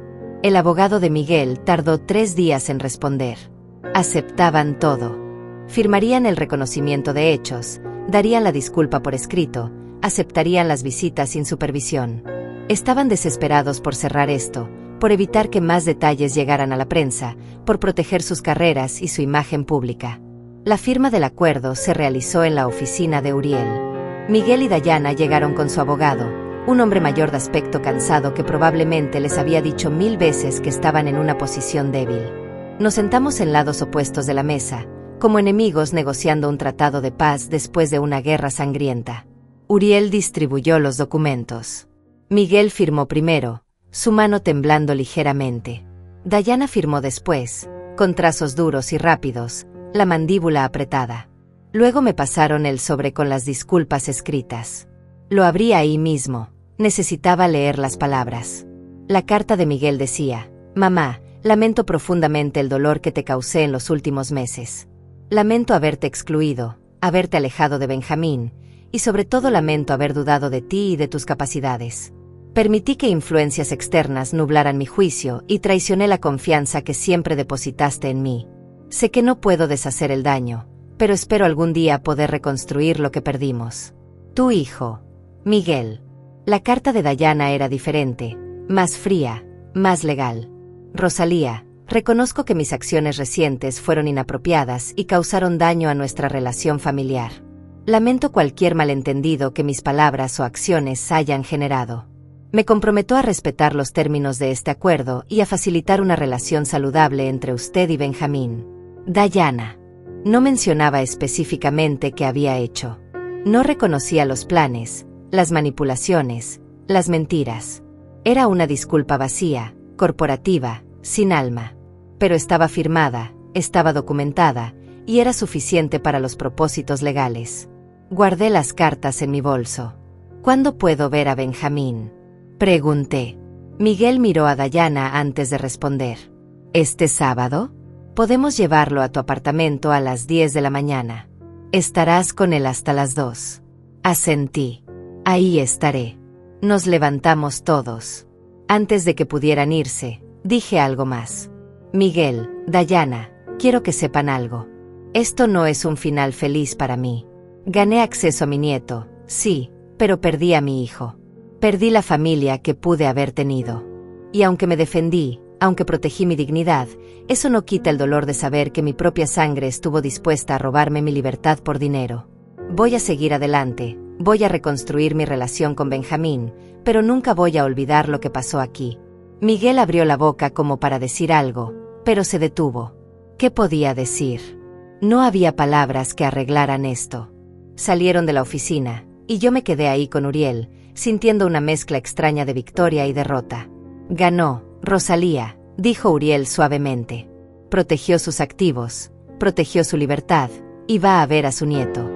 El abogado de Miguel tardó 3 días en responder. Aceptaban todo. Firmarían el reconocimiento de hechos, darían la disculpa por escrito, aceptarían las visitas sin supervisión. Estaban desesperados por cerrar esto, por evitar que más detalles llegaran a la prensa, por proteger sus carreras y su imagen pública. La firma del acuerdo se realizó en la oficina de Uriel. Miguel y Dayana llegaron con su abogado, un hombre mayor de aspecto cansado que probablemente les había dicho 1000 veces que estaban en una posición débil. Nos sentamos en lados opuestos de la mesa, como enemigos negociando un tratado de paz después de una guerra sangrienta. Uriel distribuyó los documentos. Miguel firmó primero, su mano temblando ligeramente. Dayana firmó después, con trazos duros y rápidos, la mandíbula apretada. Luego me pasaron el sobre con las disculpas escritas. Lo abrí ahí mismo, Necesitaba leer las palabras. La carta de Miguel decía: Mamá, lamento profundamente el dolor que te causé en los últimos meses. Lamento haberte excluido, haberte alejado de Benjamín, y sobre todo lamento haber dudado de ti y de tus capacidades. Permití que influencias externas nublaran mi juicio y traicioné la confianza que siempre depositaste en mí. Sé que no puedo deshacer el daño, pero espero algún día poder reconstruir lo que perdimos. Tu hijo, Miguel. La carta de Dayana era diferente, más fría, más legal. Rosalía, reconozco que mis acciones recientes fueron inapropiadas y causaron daño a nuestra relación familiar. Lamento cualquier malentendido que mis palabras o acciones hayan generado. Me comprometo a respetar los términos de este acuerdo y a facilitar una relación saludable entre usted y Benjamín. Dayana. No mencionaba específicamente qué había hecho. No reconocía los planes, las manipulaciones, las mentiras. Era una disculpa vacía, corporativa, sin alma. Pero estaba firmada, estaba documentada, y era suficiente para los propósitos legales. Guardé las cartas en mi bolso. ¿Cuándo puedo ver a Benjamín?, pregunté. Miguel miró a Dayana antes de responder. ¿Este sábado? Podemos llevarlo a tu apartamento a las 10 de la mañana. Estarás con él hasta las 2. Asentí. Ahí estaré. Nos levantamos todos. Antes de que pudieran irse, dije algo más. Miguel, Dayana, quiero que sepan algo. Esto no es un final feliz para mí. Gané acceso a mi nieto, sí, pero perdí a mi hijo. Perdí la familia que pude haber tenido. Y aunque me defendí, aunque protegí mi dignidad, eso no quita el dolor de saber que mi propia sangre estuvo dispuesta a robarme mi libertad por dinero. Voy a seguir adelante, voy a reconstruir mi relación con Benjamín, pero nunca voy a olvidar lo que pasó aquí. Miguel abrió la boca como para decir algo, pero se detuvo. ¿Qué podía decir? No había palabras que arreglaran esto. Salieron de la oficina, y yo me quedé ahí con Uriel, sintiendo una mezcla extraña de victoria y derrota. Ganó, Rosalía, dijo Uriel suavemente. Protegió sus activos, protegió su libertad, y va a ver a su nieto.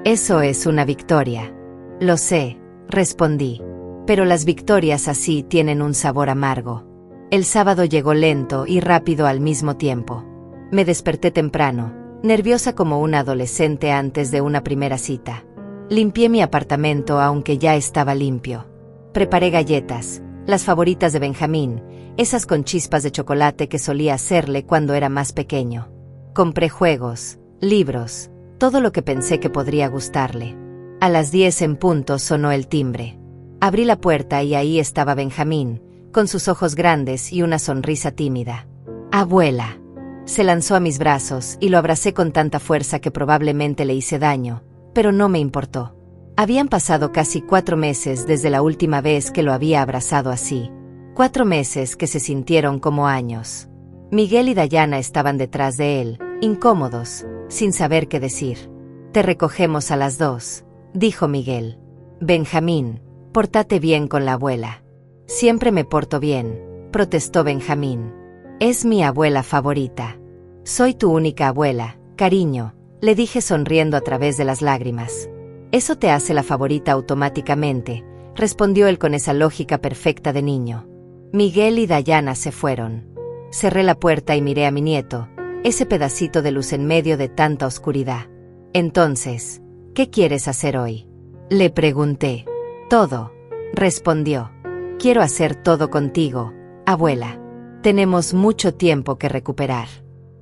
Eso es una victoria. Lo sé, respondí. Pero las victorias así tienen un sabor amargo. El sábado llegó lento y rápido al mismo tiempo. Me desperté temprano, nerviosa como una adolescente antes de una primera cita. Limpié mi apartamento aunque ya estaba limpio. Preparé galletas, las favoritas de Benjamín, esas con chispas de chocolate que solía hacerle cuando era más pequeño. Compré juegos, libros, todo lo que pensé que podría gustarle. A las 10 en punto sonó el timbre. Abrí la puerta y ahí estaba Benjamín, con sus ojos grandes y una sonrisa tímida. «Abuela». Se lanzó a mis brazos y lo abracé con tanta fuerza que probablemente le hice daño, pero no me importó. Habían pasado casi 4 meses desde la última vez que lo había abrazado así. 4 meses que se sintieron como años. Miguel y Dayana estaban detrás de él, incómodos, sin saber qué decir. «Te recogemos a las 2», dijo Miguel. «Benjamín, pórtate bien con la abuela». «Siempre me porto bien», protestó Benjamín. «Es mi abuela favorita». «Soy tu única abuela, cariño», le dije sonriendo a través de las lágrimas. «Eso te hace la favorita automáticamente», respondió él con esa lógica perfecta de niño. Miguel y Dayana se fueron. Cerré la puerta y miré a mi nieto, ese pedacito de luz en medio de tanta oscuridad. «Entonces, ¿qué quieres hacer hoy?», le pregunté. «Todo», respondió. «Quiero hacer todo contigo, abuela. Tenemos mucho tiempo que recuperar».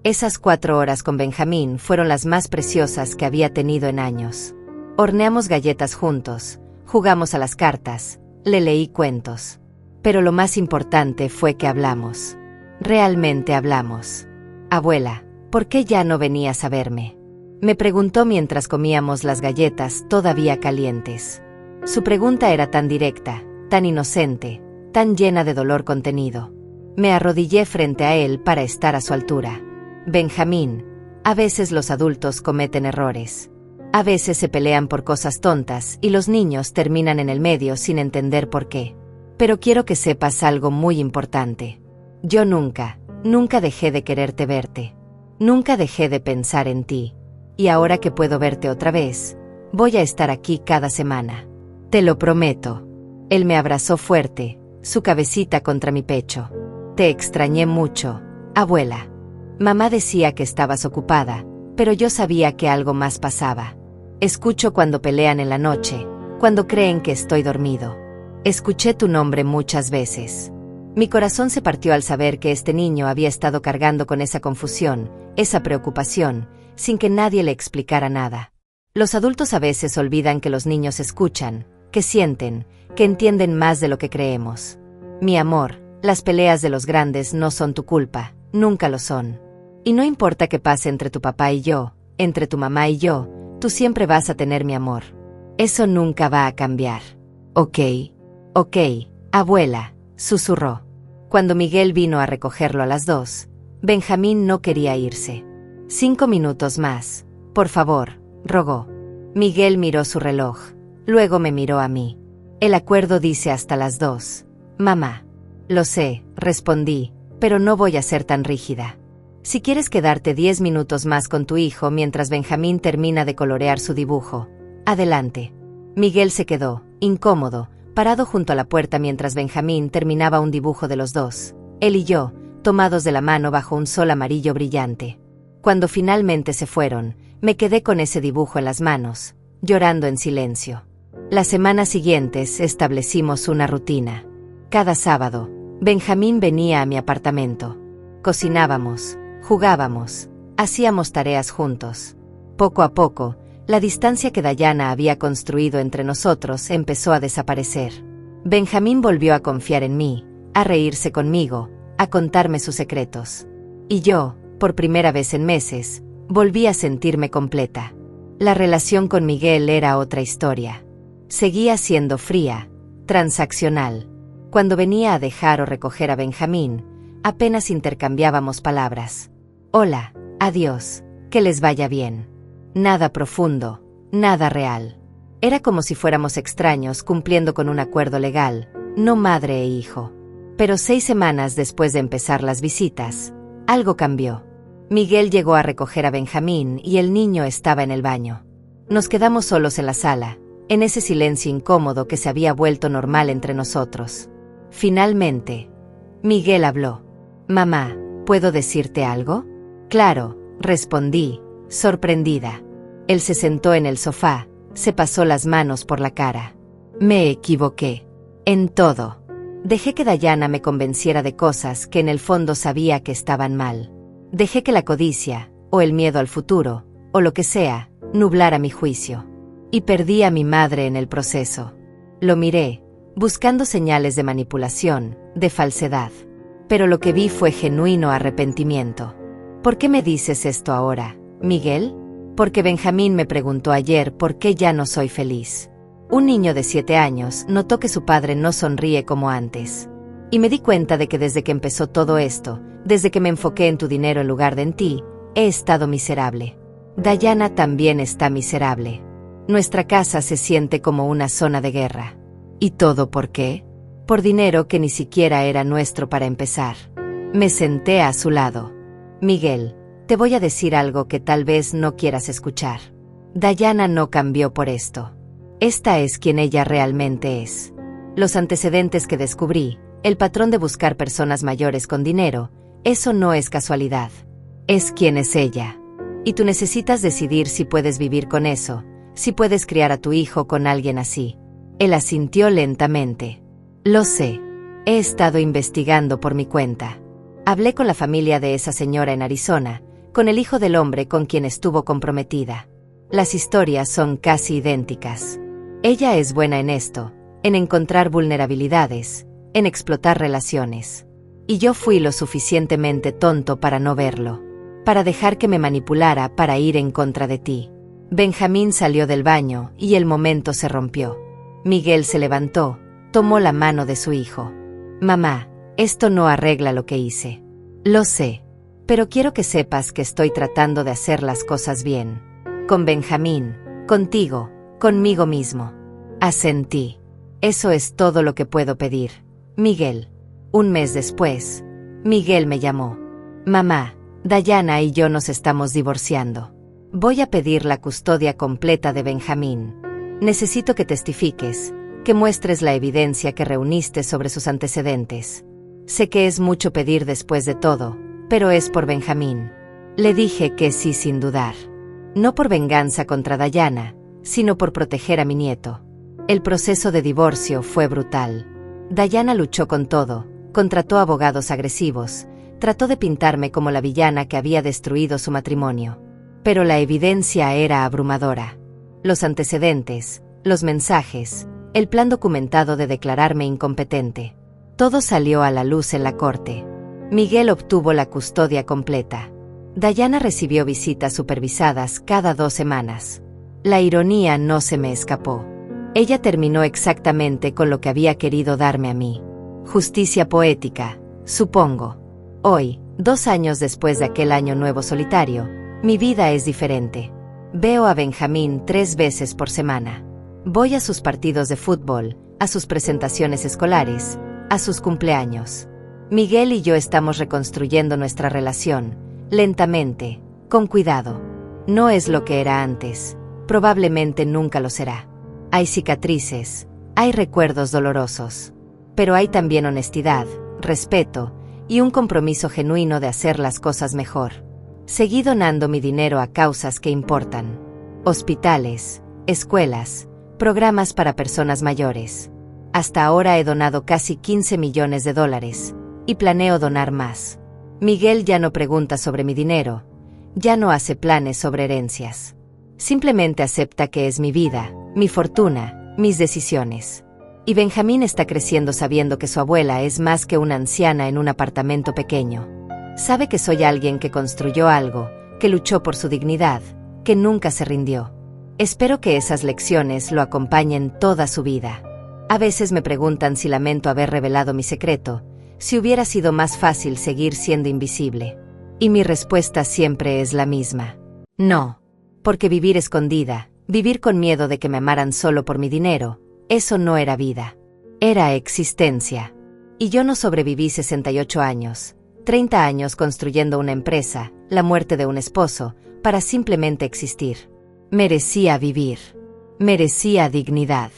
Esas 4 horas con Benjamín fueron las más preciosas que había tenido en años. Horneamos galletas juntos, jugamos a las cartas, le leí cuentos. Pero lo más importante fue que hablamos. Realmente hablamos. «Abuela, ¿por qué ya no venías a verme?», me preguntó mientras comíamos las galletas todavía calientes. Su pregunta era tan directa, tan inocente, tan llena de dolor contenido. Me arrodillé frente a él para estar a su altura. «Benjamín, a veces los adultos cometen errores. A veces se pelean por cosas tontas y los niños terminan en el medio sin entender por qué. Pero quiero que sepas algo muy importante. Yo nunca dejé de quererte verte. Nunca dejé de pensar en ti. Y ahora que puedo verte otra vez, voy a estar aquí cada semana. Te lo prometo». Él me abrazó fuerte, su cabecita contra mi pecho. Te extrañé mucho, abuela. Mamá decía que estabas ocupada, pero yo sabía que algo más pasaba. Escucho cuando pelean en la noche, cuando creen que estoy dormido. Escuché tu nombre muchas veces. Mi corazón se partió al saber que este niño había estado cargando con esa confusión, esa preocupación, sin que nadie le explicara nada. Los adultos a veces olvidan que los niños escuchan, que sienten, que entienden más de lo que creemos. Mi amor, las peleas de los grandes no son tu culpa, nunca lo son. Y no importa qué pase entre tu papá y yo, entre tu mamá y yo, tú siempre vas a tener mi amor. Eso nunca va a cambiar. Ok, abuela, susurró. Cuando Miguel vino a recogerlo a las 2, Benjamín no quería irse. 5 minutos más, por favor, rogó. Miguel miró su reloj, luego me miró a mí. El acuerdo dice hasta las 2, mamá. Lo sé, respondí, pero no voy a ser tan rígida. Si quieres quedarte 10 minutos más con tu hijo mientras Benjamín termina de colorear su dibujo, adelante. Miguel se quedó, incómodo, parado junto a la puerta mientras Benjamín terminaba un dibujo de los dos, él y yo, tomados de la mano bajo un sol amarillo brillante. Cuando finalmente se fueron, me quedé con ese dibujo en las manos, llorando en silencio. Las semanas siguientes establecimos una rutina. Cada sábado, Benjamín venía a mi apartamento. Cocinábamos, jugábamos, hacíamos tareas juntos. Poco a poco, la distancia que Dayana había construido entre nosotros empezó a desaparecer. Benjamín volvió a confiar en mí, a reírse conmigo, a contarme sus secretos. Y yo, por primera vez en meses, volví a sentirme completa. La relación con Miguel era otra historia. Seguía siendo fría, transaccional. Cuando venía a dejar o recoger a Benjamín, apenas intercambiábamos palabras. Hola, adiós, que les vaya bien. Nada profundo, nada real. Era como si fuéramos extraños cumpliendo con un acuerdo legal, no madre e hijo. Pero 6 semanas después de empezar las visitas, algo cambió. Miguel llegó a recoger a Benjamín y el niño estaba en el baño. Nos quedamos solos en la sala, en ese silencio incómodo que se había vuelto normal entre nosotros. Finalmente, Miguel habló. Mamá, ¿puedo decirte algo? Claro, respondí, sorprendida. Él se sentó en el sofá, se pasó las manos por la cara. Me equivoqué. En todo. Dejé que Dayana me convenciera de cosas que en el fondo sabía que estaban mal. Dejé que la codicia, o el miedo al futuro, o lo que sea, nublara mi juicio. Y perdí a mi madre en el proceso. Lo miré, buscando señales de manipulación, de falsedad. Pero lo que vi fue genuino arrepentimiento. ¿Por qué me dices esto ahora, Miguel? Porque Benjamín me preguntó ayer por qué ya no soy feliz. Un niño de 7 años notó que su padre no sonríe como antes. Y me di cuenta de que desde que empezó todo esto, desde que me enfoqué en tu dinero en lugar de en ti, he estado miserable. Dayana también está miserable. Nuestra casa se siente como una zona de guerra. ¿Y todo por qué? Por dinero que ni siquiera era nuestro para empezar. Me senté a su lado. Miguel, te voy a decir algo que tal vez no quieras escuchar. Dayana no cambió por esto. Esta es quien ella realmente es. Los antecedentes que descubrí, el patrón de buscar personas mayores con dinero, eso no es casualidad. Es quien es ella. Y tú necesitas decidir si puedes vivir con eso, si puedes criar a tu hijo con alguien así. Él asintió lentamente. Lo sé. He estado investigando por mi cuenta. Hablé con la familia de esa señora en Arizona, con el hijo del hombre con quien estuvo comprometida. Las historias son casi idénticas. Ella es buena en esto, en encontrar vulnerabilidades, en explotar relaciones. Y yo fui lo suficientemente tonto para no verlo, para dejar que me manipulara para ir en contra de ti. Benjamín salió del baño y el momento se rompió. Miguel se levantó, tomó la mano de su hijo. Mamá, esto no arregla lo que hice. Lo sé, pero quiero que sepas que estoy tratando de hacer las cosas bien. Con Benjamín, contigo, conmigo mismo. Asentí. Eso es todo lo que puedo pedir, Miguel. Un mes después, Miguel me llamó. Mamá, Dayana y yo nos estamos divorciando. Voy a pedir la custodia completa de Benjamín. Necesito que testifiques, que muestres la evidencia que reuniste sobre sus antecedentes. Sé que es mucho pedir después de todo, pero es por Benjamín. Le dije que sí sin dudar. No por venganza contra Diana, sino por proteger a mi nieto. El proceso de divorcio fue brutal. Diana luchó con todo, contrató abogados agresivos, trató de pintarme como la villana que había destruido su matrimonio. Pero la evidencia era abrumadora. Los antecedentes, los mensajes, el plan documentado de declararme incompetente. Todo salió a la luz en la corte. Miguel obtuvo la custodia completa. Diana recibió visitas supervisadas cada 2 semanas. La ironía no se me escapó. Ella terminó exactamente con lo que había querido darme a mí. Justicia poética, supongo. Hoy, 2 años después de aquel año nuevo solitario, mi vida es diferente. Veo a Benjamín 3 veces por semana. Voy a sus partidos de fútbol, a sus presentaciones escolares, a sus cumpleaños. Miguel y yo estamos reconstruyendo nuestra relación, lentamente, con cuidado. No es lo que era antes, probablemente nunca lo será. Hay cicatrices, hay recuerdos dolorosos, pero hay también honestidad, respeto y un compromiso genuino de hacer las cosas mejor. Seguí donando mi dinero a causas que importan. Hospitales, escuelas, programas para personas mayores. Hasta ahora he donado casi $15 millones y planeo donar más. Miguel ya no pregunta sobre mi dinero, ya no hace planes sobre herencias. Simplemente acepta que es mi vida, mi fortuna, mis decisiones. Y Benjamín está creciendo sabiendo que su abuela es más que una anciana en un apartamento pequeño. Sabe que soy alguien que construyó algo, que luchó por su dignidad, que nunca se rindió. Espero que esas lecciones lo acompañen toda su vida. A veces me preguntan si lamento haber revelado mi secreto, si hubiera sido más fácil seguir siendo invisible. Y mi respuesta siempre es la misma. No. Porque vivir escondida, vivir con miedo de que me amaran solo por mi dinero, eso no era vida. Era existencia. Y yo no sobreviví 68 años, 30 años construyendo una empresa, la muerte de un esposo, para simplemente existir. Merecía vivir. Merecía dignidad.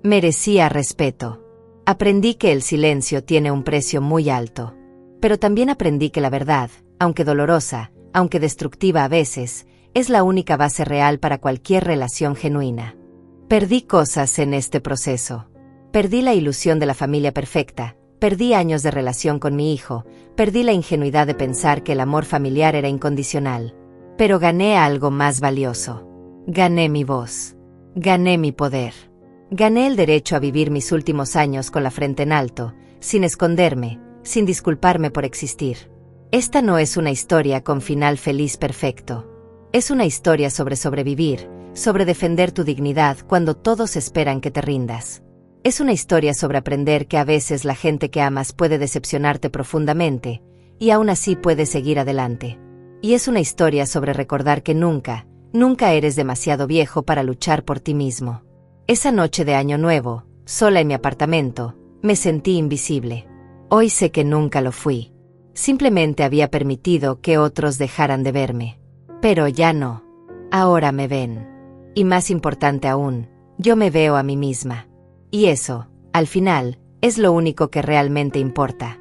Merecía respeto. Aprendí que el silencio tiene un precio muy alto. Pero también aprendí que la verdad, aunque dolorosa, aunque destructiva a veces, es la única base real para cualquier relación genuina. Perdí cosas en este proceso. Perdí la ilusión de la familia perfecta, perdí años de relación con mi hijo, perdí la ingenuidad de pensar que el amor familiar era incondicional. Pero gané algo más valioso. Gané mi voz. Gané mi poder. Gané el derecho a vivir mis últimos años con la frente en alto, sin esconderme, sin disculparme por existir. Esta no es una historia con final feliz perfecto. Es una historia sobre sobrevivir, sobre defender tu dignidad cuando todos esperan que te rindas. Es una historia sobre aprender que a veces la gente que amas puede decepcionarte profundamente, y aún así puedes seguir adelante. Y es una historia sobre recordar que nunca, nunca eres demasiado viejo para luchar por ti mismo. Esa noche de Año Nuevo, sola en mi apartamento, me sentí invisible. Hoy sé que nunca lo fui. Simplemente había permitido que otros dejaran de verme. Pero ya no. Ahora me ven. Y más importante aún, yo me veo a mí misma. Y eso, al final, es lo único que realmente importa.